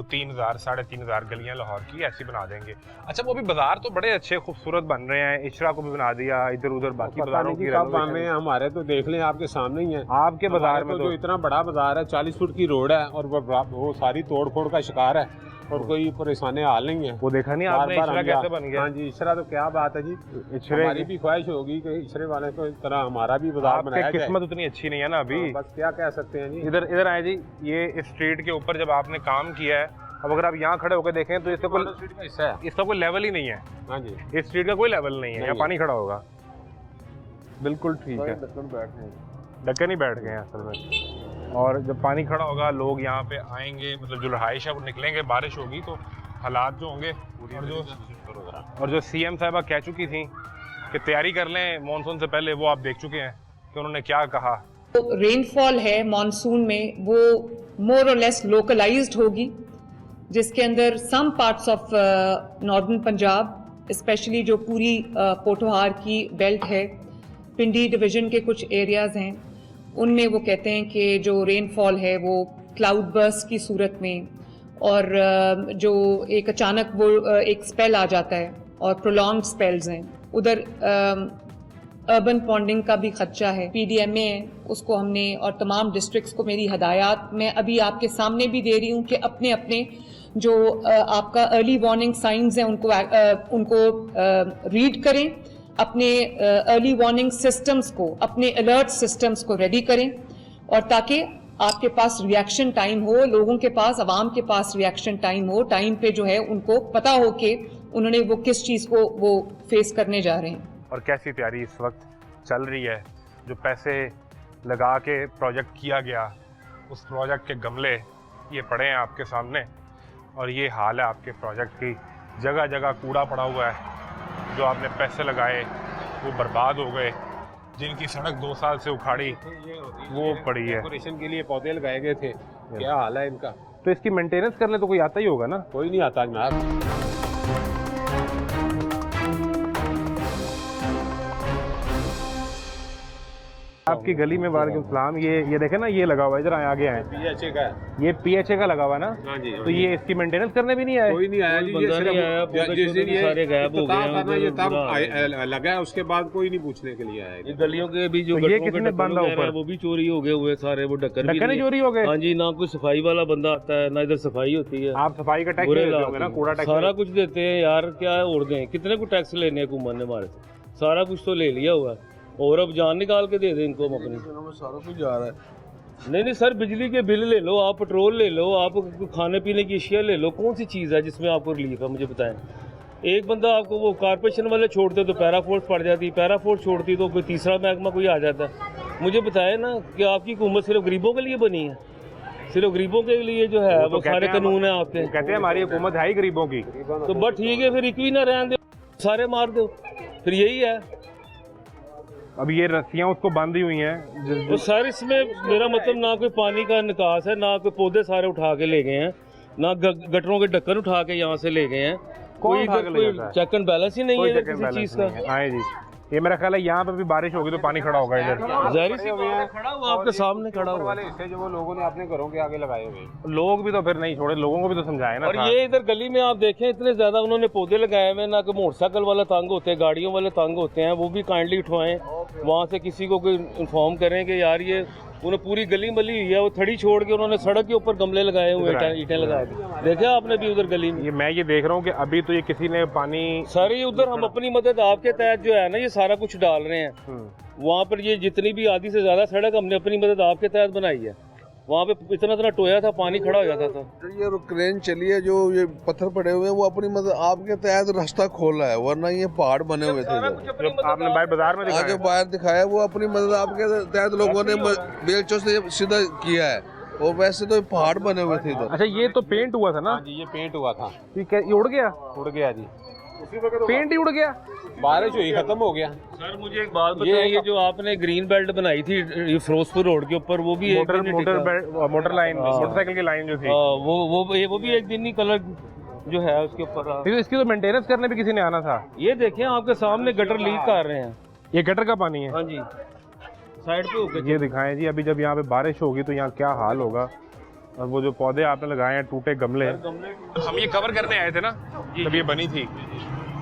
3,000-3,500 गलियां लाहौर की ऐसी बना देंगे। अच्छा, वो भी बाजार तो बड़े अच्छे खूबसूरत बन रहे हैं, इशरा को भी बना दिया, इधर उधर बाकी बाजारों की बन रहे हैं। हमारे तो देख लें, आपके सामने ही है। आपके बाजार में तो जो इतना बड़ा बाजार है, 40 फुट की रोड है और वो सारी तोड़ फोड़ का शिकार है। और कोई परेशानी हाल नहीं है। वो देखा नहीं आपने इशरा कैसे बन गया? हाँ जी, इशरा तो क्या बात है जी, हमारी भी ख्वाहिश होगी कि इशरे वाले को इस तरह हमारा भी बाजार बनाया जाए। किस्मत उतनी अच्छी नहीं है ना अभी। बस क्या कह सकते हैं जी। इधर आए जी, ये इस स्ट्रीट के ऊपर जब आपने काम किया है, अब अगर आप यहाँ खड़े होकर देखें तो इसका कोई लेवल ही नहीं है। हाँ जी, इस स्ट्रीट का कोई लेवल नहीं है, यहाँ पानी खड़ा होगा। बिल्कुल ठीक है, ढक्कन ही बैठ गए हैं असल में। और जब पानी खड़ा होगा लोग यहाँ पे आएंगे, मतलब जो रहाइश है वो निकलेंगे, बारिश होगी तो हालात जो होंगे। और जो सीएम साहिबा कह चुकी थी कि तैयारी कर लें मॉनसून से पहले, वो आप देख चुके हैं कि उन्होंने क्या कहा। रेनफॉल है मॉनसून में वो मोर और लेस लोकलाइज्ड होगी, जिसके अंदर some parts of northern Punjab, especially जो पूरी पोठोहार की बेल्ट है, पिंडी डिवीजन के कुछ एरियाज हैं, उनमें वो कहते हैं कि जो रेनफॉल है वो क्लाउड बर्स्ट की सूरत में, और जो एक अचानक वो एक स्पेल आ जाता है और प्रोलॉन्ग स्पेल्स हैं, उधर अर्बन पॉन्डिंग का भी खदशा है। पीडीएमए है, उसको हमने और तमाम डिस्ट्रिक्ट्स को मेरी हदायत मैं अभी आपके सामने भी दे रही हूँ कि अपने अपने जो आपका अर्ली वार्निंग साइंस हैं उनको रीड करें, अपने अर्ली वार्निंग सिस्टम्स को, अपने अलर्ट सिस्टम्स को रेडी करें, और ताकि आपके पास रिएक्शन टाइम हो, लोगों के पास, आवाम के पास रिएक्शन टाइम हो, टाइम पे जो है उनको पता हो कि उन्होंने वो किस चीज़ को वो फेस करने जा रहे हैं। और कैसी तैयारी इस वक्त चल रही है, जो पैसे लगा के प्रोजेक्ट किया गया, उस प्रोजेक्ट के गमले ये पड़े हैं आपके सामने, और ये हाल है आपके प्रोजेक्ट की। जगह जगह कूड़ा पड़ा हुआ है, जो आपने पैसे लगाए वो बर्बाद हो गए, जिनकी सड़क 2 साल से उखाड़ी वो पड़ी है। डेकोरेशन के लिए पौधे लगाए गए थे, क्या हाल है इनका। तो इसकी मेंटेनेंस करने तो कोई आता ही होगा ना? कोई नहीं आता जनाब। आपकी गली में वालेकुम सलाम। ये देखे ना, ये लगा हुआ है, इधर आगे आए, पीएचए का है। ये पीएचए का लगा हुआ है ना? हाँ जी, तो ये इसकी मेंटेनेंस करने भी नहीं आए? कोई नहीं आया जी, ये सिर्फ जिस दिन ये ये तब लगा है, उसके बाद कोई नहीं पूछने के लिए आया। गलियों के भी जो ये किसने बांधा ऊपर, वो भी चोरी हो गए हुए सारे, वो ढक्कन ही चोरी हो गए। हाँ जी, ना कोई सफाई वाला बंदा आता है, ना इधर सफाई होती है। आप सफाई का टैक्स देते होंगे ना? कूड़ा टैक्स सारा कुछ देते हैं यार, क्या और दें, कितने को टैक्स लेने हैं हुकूमत ने हमारे से, सारा कुछ तो ले लिया हुआ है, और अब जान निकाल के दे दें इनको हम अपनी। सारा कुछ जा रहा है। नहीं सर, बिजली के बिल ले लो, आप पेट्रोल ले लो, आप खाने पीने की अशिया ले लो, कौन सी चीज़ है जिसमें आपको रिलीफ है, मुझे बताएं। एक बंदा आपको वो कारपोरेशन वाले छोड़ते तो पैराफोर्स पड़ जाती, पैराफोर्स छोड़ती तो कोई तीसरा महकमा कोई आ जाता। मुझे बताएं ना कि आपकी हुकूमत सिर्फ गरीबों के लिए बनी है, सिर्फ गरीबों के लिए जो है वो सारे कानून है आपके। कहते हैं हमारी हुकूमत है ही गरीबों की, तो बस ठीक है, फिर एक भी ना रहने दो, सारे मार दो, फिर यही है। अब ये रस्सियाँ उसको बांधी हुई हैं तो सर, इसमें मेरा मतलब ना कोई पानी का निकास है, ना कोई पौधे सारे उठा के ले गए हैं, ना गटरों के ढक्कन उठा के यहाँ से ले गए हैं। कोई चेक एंड बैलेंस ही नहीं है किसी चीज का। आए जी, ये मेरा ख्याल है यहाँ पे भी बारिश होगी तो पानी खड़ा होगा इधर। जाहिर सी खड़ा हुआ आपके सामने खड़ा हुआ इससे जो वो लोगों ने अपने घरों के आगे लगाए हुए, लोग भी तो फिर नहीं छोड़े, लोगों को भी तो समझाए ना। और ये इधर गली में आप देखें इतने ज्यादा उन्होंने पौधे लगाए हुए, ना कि मोटरसाइकिल वाले तंग होते हैं, गाड़ियों वाले तंग होते हैं, वो भी काइंडली उठवाएं, वहाँ से किसी को कोई इन्फॉर्म करें कि यार ये उन्हें पूरी गली मली हुई है, वो थड़ी छोड़ के उन्होंने सड़क के ऊपर गमले लगाए हुए, ईंटें लगाए। देखा आपने भी उधर गली में? मैं ये देख रहा हूँ कि अभी तो ये किसी ने पानी सारी उधर हम अपनी मदद आपके तहत जो है ना ये सारा कुछ डाल रहे हैं। वहाँ पर ये जितनी भी आधी से ज्यादा सड़क हमने अपनी मदद आपके तहत बनाई है। वहाँ पे इतना टोया था, पानी खड़ा हो जाता था। ये क्रेन चली है, जो ये पत्थर पड़े हुए हैं, वो अपनी मतलब आपके तहत रास्ता खोला है, वरना ये पहाड़ बने हुए थे। आपने बाजार में आगे बाहर दिखाया, वो अपनी मदद आपके तहत लोगों ने बेलचों से सीधा किया है, और वैसे तो पहाड़ बने हुए थे इधर। अच्छा, ये तो पेंट हुआ था ना? हाँ जी, ये पेंट हुआ था। ये उड़ गया? उड़ गया जी, पेंट ही उड़ गया, बारिश हुई खत्म हो गया। सर मुझे एक बात बताइए, ये जो आपने ग्रीन बेल्ट बनाई थी फिरोजपुर रोड के ऊपर, वो भी मोटर लाइन, मोटरसाइकिल की लाइन जो थी, वो भी एक दिन ही कलर जो है उसके ऊपर। इसकी तो मेंटेनेंस करने भी किसी ने आना था। ये देखें आपके सामने गटर लीक कर रहे हैं, ये गटर का पानी है। हाँ जी, साइड पे होके ये दिखाएं जी। अभी जब यहाँ पे बारिश होगी तो यहाँ क्या हाल होगा। और वो जो पौधे आपने लगाए हैं, टूटे गमले, हम ये कवर करने आए थे ना जब ये बनी थी,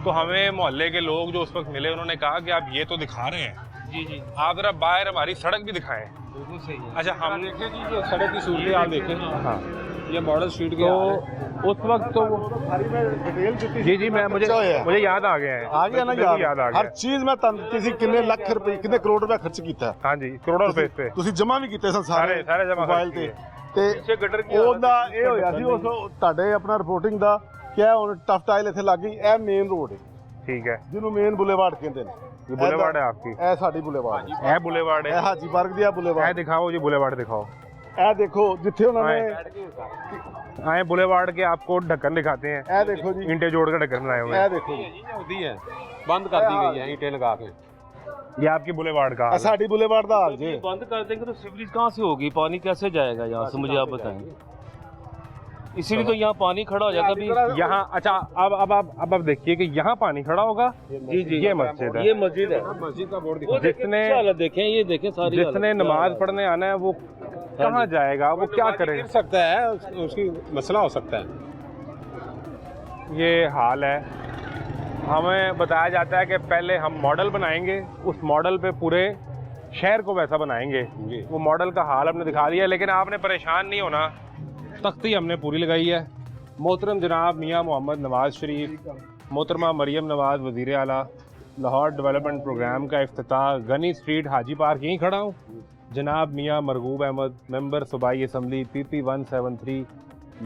तो हमें मोहल्ले के लोग जो उस वक्त मिले, उन्होंने कहा कि आप ये तो दिखा रहे हैं जी जी, आप जरा बाहर हमारी सड़क भी दिखाएं। बिल्कुल सही है। अच्छा, हम देखें जी, जो सड़क की सूरत आप देखें। हाँ, ये मॉडल स्ट्रीट के उस वक्त तो जी मैं मुझे याद आ गया है, आ गया ना याद आ गया हर चीज में किसी कितने लाख रुपए कितने करोड़ रुपए खर्च किया। हाँ जी, करोड़ों रुपए पे ਤੁਸੀਂ ਜਮਾ ਵੀ ਕੀਤੇ ਸਨ ਸਾਰੇ ਜਮਾ ਮੋਬਾਈਲ ਤੇ ਉਹਦਾ ਇਹ ਹੋਇਆ ਸੀ ਉਸ ਤੁਹਾਡੇ ਆਪਣਾ ਰਿਪੋਰਟਿੰਗ ਦਾ ਕਿ ਹੁਣ ਟਫ ਟਾਈਲ ਇੱਥੇ ਲੱਗ ਗਈ। ਇਹ ਮੇਨ ਰੋਡ ਹੈ, ਠੀਕ है, ਜਿਹਨੂੰ ਮੇਨ ਬੁਲੇਵਾਰਡ ਕਹਿੰਦੇ ਨੇ। ये बुलेवार्ड है आपकी, ਇਹ ਸਾਡੀ ਬੁਲੇਵਾਰਡ ਹੈ, ਇਹ बुलेवार्ड है, ਇਹ ਹਾਜੀ ਪਾਰਕ ਦੀ ਆ ਬੁਲੇਵਾਰਡ। ਇਹ ਦਿਖਾਓ जी बुलेवार्ड दिखाओ। ਇਹ ਦੇਖੋ जिथे उन्होंने आए बुलेवार्ड के आपको ढक्कन दिखाते हैं। ਇਹ ਦੇਖੋ ਜੀ, ईंटें जोड़ कर ढक्कन बनाए हुए ਇਹ हैं। देखो जी, होती है बंद कर दी गई है ईंटें लगा के। ये आपकी बुलेवार्ड का ਇਹ ਸਾਡੀ ਬੁਲੇਵਾਰਡ ਦਾ ਹਾਲ ਜੀ। बंद कर देंगे तो सीवरेज कहाँ से होगी, पानी कैसे जाएगा यहाँ से, मुझे आप बताएं। इसीलिए तो यहाँ पानी खड़ा हो जाता है यहाँ। अच्छा अब आप देखिए कि यहाँ पानी खड़ा होगा। जी जी, ये मस्जिद है, ये मस्जिद है, मस्जिद का बोर्ड जिसने हालत देखें, ये देखें सारी जिसने नमाज पढ़ने आना है वो कहाँ जाएगा, वो क्या करे? गिर सकता है, उसकी मसला हो सकता है। ये हाल है। हमें बताया जाता है कि पहले हम मॉडल बनाएंगे, उस मॉडल पे पूरे शहर को वैसा बनाएंगे। वो मॉडल का हाल हमने दिखा दिया, लेकिन आपने परेशान नहीं होना। तख्ती हमने पूरी लगाई है। मोहतरम जनाब मियाँ मोहम्मद नवाज़ शरीफ, मोहतरमा मरियम नवाज़ वज़ीर आला, लाहौर डेवलपमेंट प्रोग्राम का इफ्तिताह गनी स्ट्रीट हाजी पार्क यहीं खड़ा हूँ। जनाब मियाँ मरगूब अहमद, मेंबर सूबाई assembly PP 173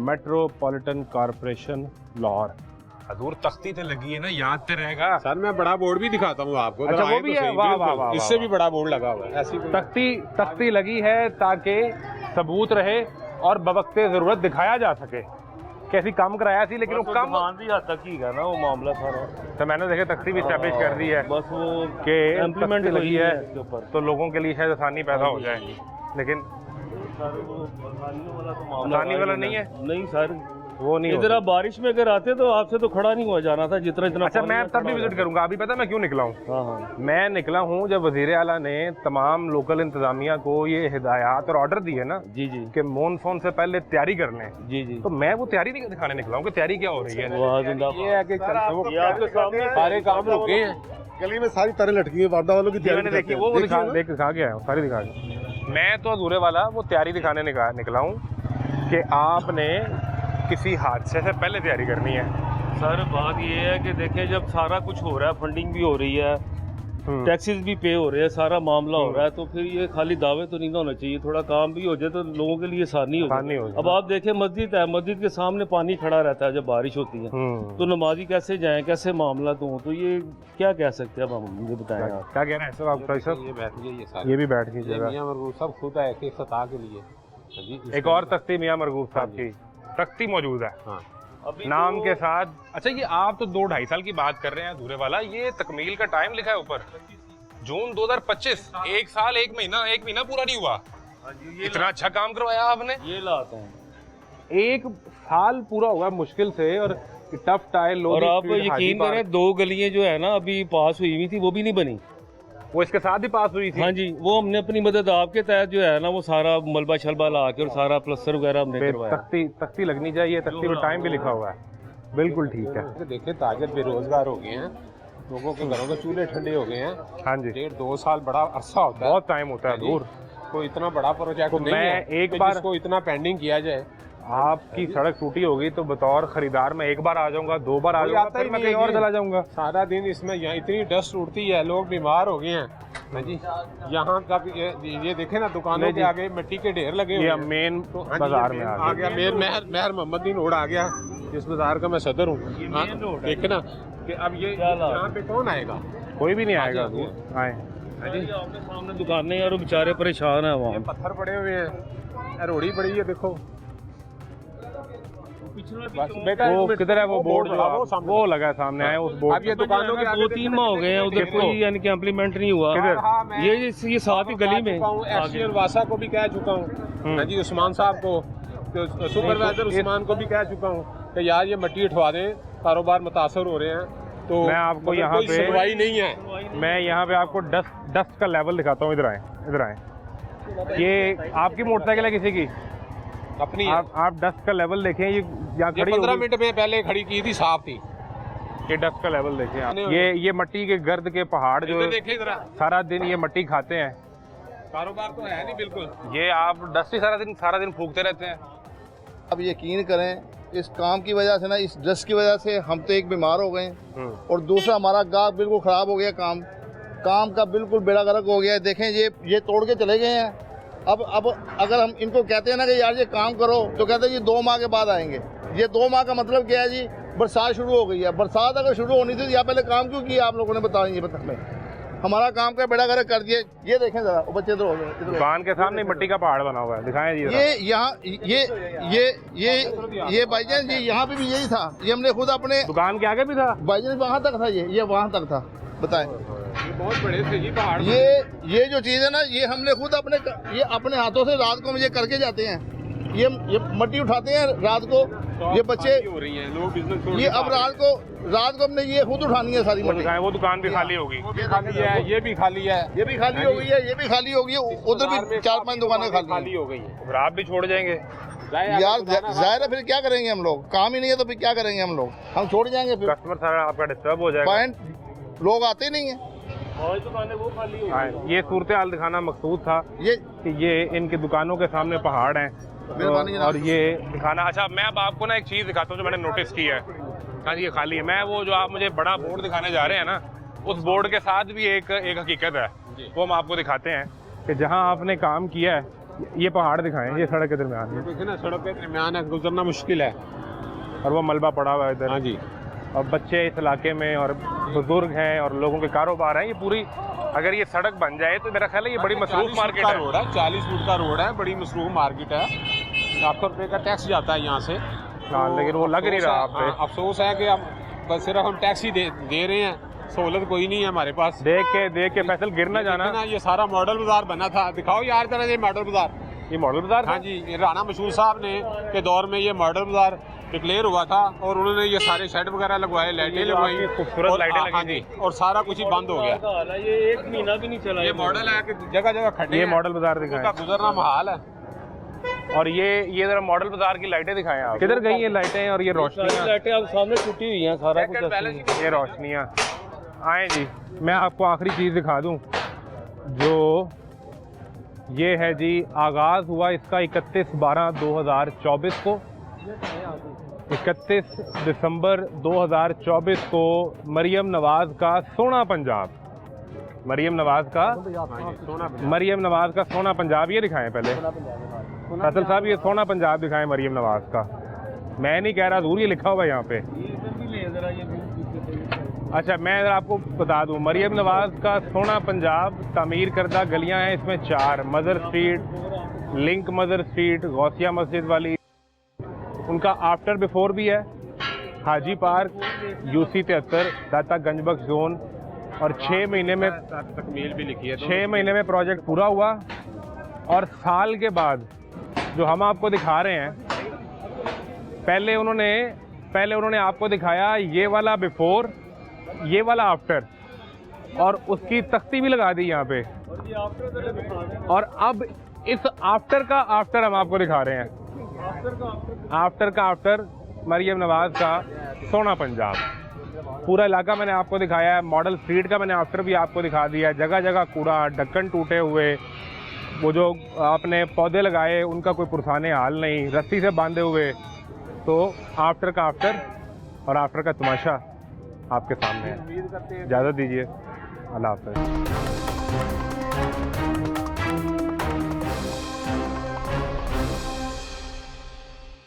metropolitan corporation Lahore. हजूर तख्ती तो लगी है ना, याद तो रहेगा सर। मैं बड़ा बोर्ड भी दिखाता हूँ आपको। अच्छा वो भी है, वाह वाह वाह, इससे भी बड़ा बोर्ड लगा हुआ है। ऐसी तख्ती लगी है ताकि सबूत रहे और बवक्ते ज़रूरत दिखाया जा सके कैसी काम कराया थी, लेकिन वो काम भी हद तक ही है ना वो मामला सारा। तो मैंने देखे तख्ती भी स्टैब्लिश कर दी है, बस वो कि इम्प्लीमेंट लगी है तो लोगों के लिए शायद आसानी पैदा हो जाए, लेकिन आसानी वाला नहीं है। नहीं सर, वो नहीं। इधर आप बारिश में अगर आते तो आपसे तो खड़ा नहीं हुआ जाना था जितना। अच्छा मैं तब भी विजिट करूंगा। अभी पता मैं क्यों निकला हूँ? हाँ। मैं निकला हूँ जब वज़ीर आला ने तमाम लोकल इंतजामिया को ये हिदायत और ऑर्डर दिए ना जी जी कि मॉनसून से पहले तैयारी कर लें। जी जी, तो मैं वो तैयारी दिखाने निकला हूँ कि तैयारी क्या हो रही है। ये है कि आपके सामने सारे काम रुके हैं, गली में सारी तारें लटकी है, वारदा वालों की तैयारी देखी वो दिखा के आया हूँ, सारी दिखा के। मैं तो अधूरे वाला वो तैयारी दिखाने निकला हूँ कि आपने किसी हादसे से पहले तैयारी करनी है। सर बात ये है कि देखें जब सारा कुछ हो रहा है, फंडिंग भी हो रही है, टैक्सेस भी पे हो रहे हैं, सारा मामला हो रहा है, तो फिर ये खाली दावे तो नहीं होना चाहिए। थोड़ा काम भी हो जाए तो लोगों के लिए आसानी हो जाए। अब आप देखें मस्जिद है, मस्जिद के सामने पानी खड़ा रहता है जब बारिश होती है, तो नमाजी कैसे जाएं, कैसे मामला तो हो, तो ये क्या कह सकते हैं अब हम, मुझे बताएं आप क्या कह रहे हैं सर? आप ये बैठ गई, ये भी बैठ गई जगह। मियां मरगूब सब खुद है एक सतह के लिए। एक और तख्ती मियां मरगूब साहब की तख्ती मौजूद है। हाँ। नाम के साथ। अच्छा ये आप तो 2-2.5 साल की बात कर रहे हैं अधूरे वाला, ये तकमील का टाइम लिखा है ऊपर जून 2025। एक साल एक महीना पूरा नहीं हुआ। इतना अच्छा काम करवाया आपने। ये लाते हैं, एक साल पूरा हुआ मुश्किल से, और टफ टाइल। और आप यकीन करें 2 गलियां जो है ना अभी पास हुई थी वो भी नहीं बनी, वो इसके साथ ही पास हुई थी। हाँ जी, वो हमने अपनी मदद आपके तहत जो है ना वो सारा मलबा शलबा ला के और सारा प्लस्तर वगैरह हमने करवाया। तख्ती लगनी चाहिए, तख्ती पर टाइम भी लिखा हुआ है। बिल्कुल ठीक है। देखिए ताजर बेरोजगार हो गए हैं, लोगों के घरों के चूल्हे ठंडे हो गए हैं। हाँ जी, 1.5-2 साल बड़ा अरसा होता है, बहुत टाइम होता है दूर। कोई इतना बड़ा प्रोजेक्ट नहीं मैं है एक बार इसको इतना पेंडिंग किया जाए। आपकी सड़क टूटी होगी तो बतौर खरीदार में एक बार आ जाऊंगा, 2 बार आ जाऊंगा, फिर मैं कहीं और चला जाऊंगा। सारा दिन इसमें यहाँ इतनी डस्ट उड़ती है, लोग बीमार हो गए हैं। हाँ जी, यहाँ का ये देखे ना दुकानों के आगे मिट्टी के ढेर लगे हुए हैं। मेन बाजार में आ गया। मेन मेहर मोहम्मद दिन रोड आ गया, जिस बाजार का मैं सदर हूँ। देखे ना कि अब ये यहाँ पे कौन आएगा? कोई भी नहीं आएगा। आए आपके सामने दुकानें और बेचारे परेशान है वहाँ, पत्थर पड़े हुए हैं, रोड़ी पड़ी है देखो। वो किधर है वो बोर्ड? वो लगा है सामने, आए उस बोर्ड। अब ये दुकानों के 2-3 माह हो गए हैं, उधर कोई यानी कि इम्प्लीमेंट नहीं हुआ। ये साथ ही गली में एक्सीडेंट वासा को भी कह चुका हूँ जी, उस्मान साहब को, सुपरवाइजर उस्मान को भी कह चुका हूँ कि यार ये मिट्टी उठवा दें, कारोबार मुतासर हो रहे हैं। तो मैं आपको यहाँ पे सुनवाई नहीं है। मैं यहाँ पे आपको डस्ट का लेवल दिखाता हूँ। इधर आए। ये आपकी मोटरसाइकिल है किसी की? अपनी आप डस्ट का लेवल देखें। ये यहाँ खड़ी 15 मिनट में पहले खड़ी की थी, साफ थी। ये डस्ट का लेवल देखें आप। ये मट्टी के गर्द के पहाड़ जो देखें सारा दिन ये मट्टी खाते हैं। कारोबार तो है नहीं बिल्कुल। ये आप डस्ट ही सारा दिन फूकते रहते हैं। अब यकीन करें इस काम की वजह से ना, इस डस्ट की वजह से हम तो एक बीमार हो गए हैं और दूसरा हमारा गाहक बिल्कुल ख़राब हो गया। काम का बिल्कुल बेड़ा गर्क हो गया है। देखें ये तोड़ के चले गए हैं। अब अगर हम इनको कहते हैं ना कि यार ये काम करो, तो कहते हैं जी 2 माह के बाद आएंगे। ये 2 माह का मतलब क्या है जी? बरसात शुरू हो गई है। बरसात अगर शुरू होनी थी तो यहाँ पहले काम क्यों किया आप लोगों ने? बताएं, ये बताएं। हमारा काम का बेड़ा गर्क कर दिए। ये देखें जरा, बच्चे इधर हो गए। दुकान के सामने मिट्टी का पहाड़ बना हुआ है, दिखाएं जी। ये यहाँ ये भाईजान जी, यहाँ पे भी यही था। ये हमने खुद अपने दुकान के आगे भी था भाईजान, वहाँ तक था। ये वहाँ तक था। बताएं, ये बहुत बड़े थे जी पहाड़। ये जो चीज़ है ना, ये हमने खुद अपने हाथों से रात को मुझे करके जाते हैं। ये मट्टी उठाते हैं रात को, ये बच्चे हो रही हैं, लोग बिजनेस ये अब रात को हमने ये खुद उठानी है सारी मट्टी। वो दुकान भी खाली होगी, खाली है, ये भी खाली है, ये भी खाली हो गई है, ये भी खाली हो गई है। उधर भी 4-5 दुकानें खाली हो गई है। फिर आप भी छोड़ जाएंगे यार? जाहिर है, फिर क्या करेंगे हम लोग? काम ही नहीं है तो फिर क्या करेंगे हम लोग? हम छोड़ जाएंगे, फिर कस्टमर सारा आपका डिस्टर्ब हो जाएगा। पॉइंट लोग आते ही नहीं है। और दुकानें वो खाली हो गई। ये सूरत हाल दिखाना मकसूद था कि ये इनकी दुकानों के सामने पहाड़ हैं और ये दिखाना। अच्छा, मैं अब आपको ना एक चीज़ दिखाता हूँ जो मैंने नोटिस की है। हाँ जी, ये खाली है। मैं वो जो आप मुझे बड़ा बोर्ड दिखाने जा रहे हैं ना, उस बोर्ड के साथ भी एक हकीकत है, वो हम आपको दिखाते हैं कि जहाँ आपने काम किया है, ये पहाड़ दिखाएं, ये सड़क के दरमियान है। देखिए ना, सड़क के दरमियान है, गुजरना मुश्किल है और वो मलबा पड़ा हुआ है इधर। हाँ जी, और बच्चे इस इलाके में और बुजुर्ग हैं और लोगों के कारोबार हैं। ये पूरी, अगर ये सड़क बन जाए तो मेरा ख्याल है ये बड़ी मसरूफ मार्केट है। रोड है, 40 फुट का रोड है, बड़ी मसरूफ मार्केट है। ₹1,000 का टैक्स जाता है यहाँ से। हाँ, लेकिन वो लग नहीं रहा आप पे। अफसोस है कि हम बस सिर्फ हम टैक्स ही दे रहे हैं, सहूलत कोई नहीं है हमारे पास। देख के फैसल गिर ना जाना। ये सारा मॉडल बाजार बना था। दिखाओ यार जरा ये मॉडल बाजार। ये मॉडल बाजार? हाँ जी, राना मशहूर साहब ने के दौर में ये मॉडल बाजार डिक्लेयर हुआ था और उन्होंने ये सारे शेड वगैरह लगवाए, लाइटें लगवाई, खूबसूरत लाइटें लगी थी और सारा कुछ ही बंद हो गया। ये 1 महीना भी नहीं चला। ये मॉडल है कि जगह जगह खड्डे। ये मॉडल बाजार दिखाएं, गुजरना महाल है। और ये जरा मॉडल बाजार की लाइटें दिखाएं आप। किधर गई ये लाइटें और ये रोशनियाँ? लाइटें अब सामने टूटी हुई हैं, सारा कुछ। ये रोशनियाँ आए जी। मैं आपको आखिरी चीज़ दिखा दूँ, जो ये है जी, आगाज़ हुआ इसका 31/12/2024 को। 31 दिसंबर 2024 को मरियम नवाज़ का सोना पंजाब, मरियम नवाज़ का सोना पंजाब। ये दिखाएं पहले फैसल साहब, ये सोना पंजाब दिखाएं मरियम नवाज़ का। मैं नहीं कह रहा, दूर ये लिखा हुआ है यहाँ पे। अच्छा, मैं अगर आपको बता दूं, मरियम नवाज़ का सोना पंजाब तामीर करदा गलियां हैं इसमें 4, mother street, link mother street, Ghousia Masjid वाली। उनका आफ्टर बिफोर भी है, हाजी पार्क, UC 73, दाता गंजबख्श जोन। और 6 महीने में तकमील भी लिखी है। 6 महीने में प्रोजेक्ट पूरा हुआ। और साल के बाद जो हम आपको दिखा रहे हैं, पहले उन्होंने आपको दिखाया ये वाला बिफोर, ये वाला आफ्टर, और उसकी तख्ती भी लगा दी यहाँ पे। और अब इस आफ्टर का आफ्टर हम आपको दिखा रहे हैं। आफ्टर का आफ्टर मरियम नवाज़ का सोना पंजाब। पूरा इलाका मैंने आपको दिखाया है। मॉडल स्ट्रीट का मैंने आफ्टर भी आपको दिखा दिया है। जगह जगह कूड़ा, ढक्कन टूटे हुए, वो जो आपने पौधे लगाए उनका कोई पुरसाने हाल नहीं, रस्सी से बांधे हुए। तो आफ्टर का आफ्टर और आफ्टर का तमाशा आपके सामने है। इजाज़त दीजिए, अल्लाह हाफ़िज़।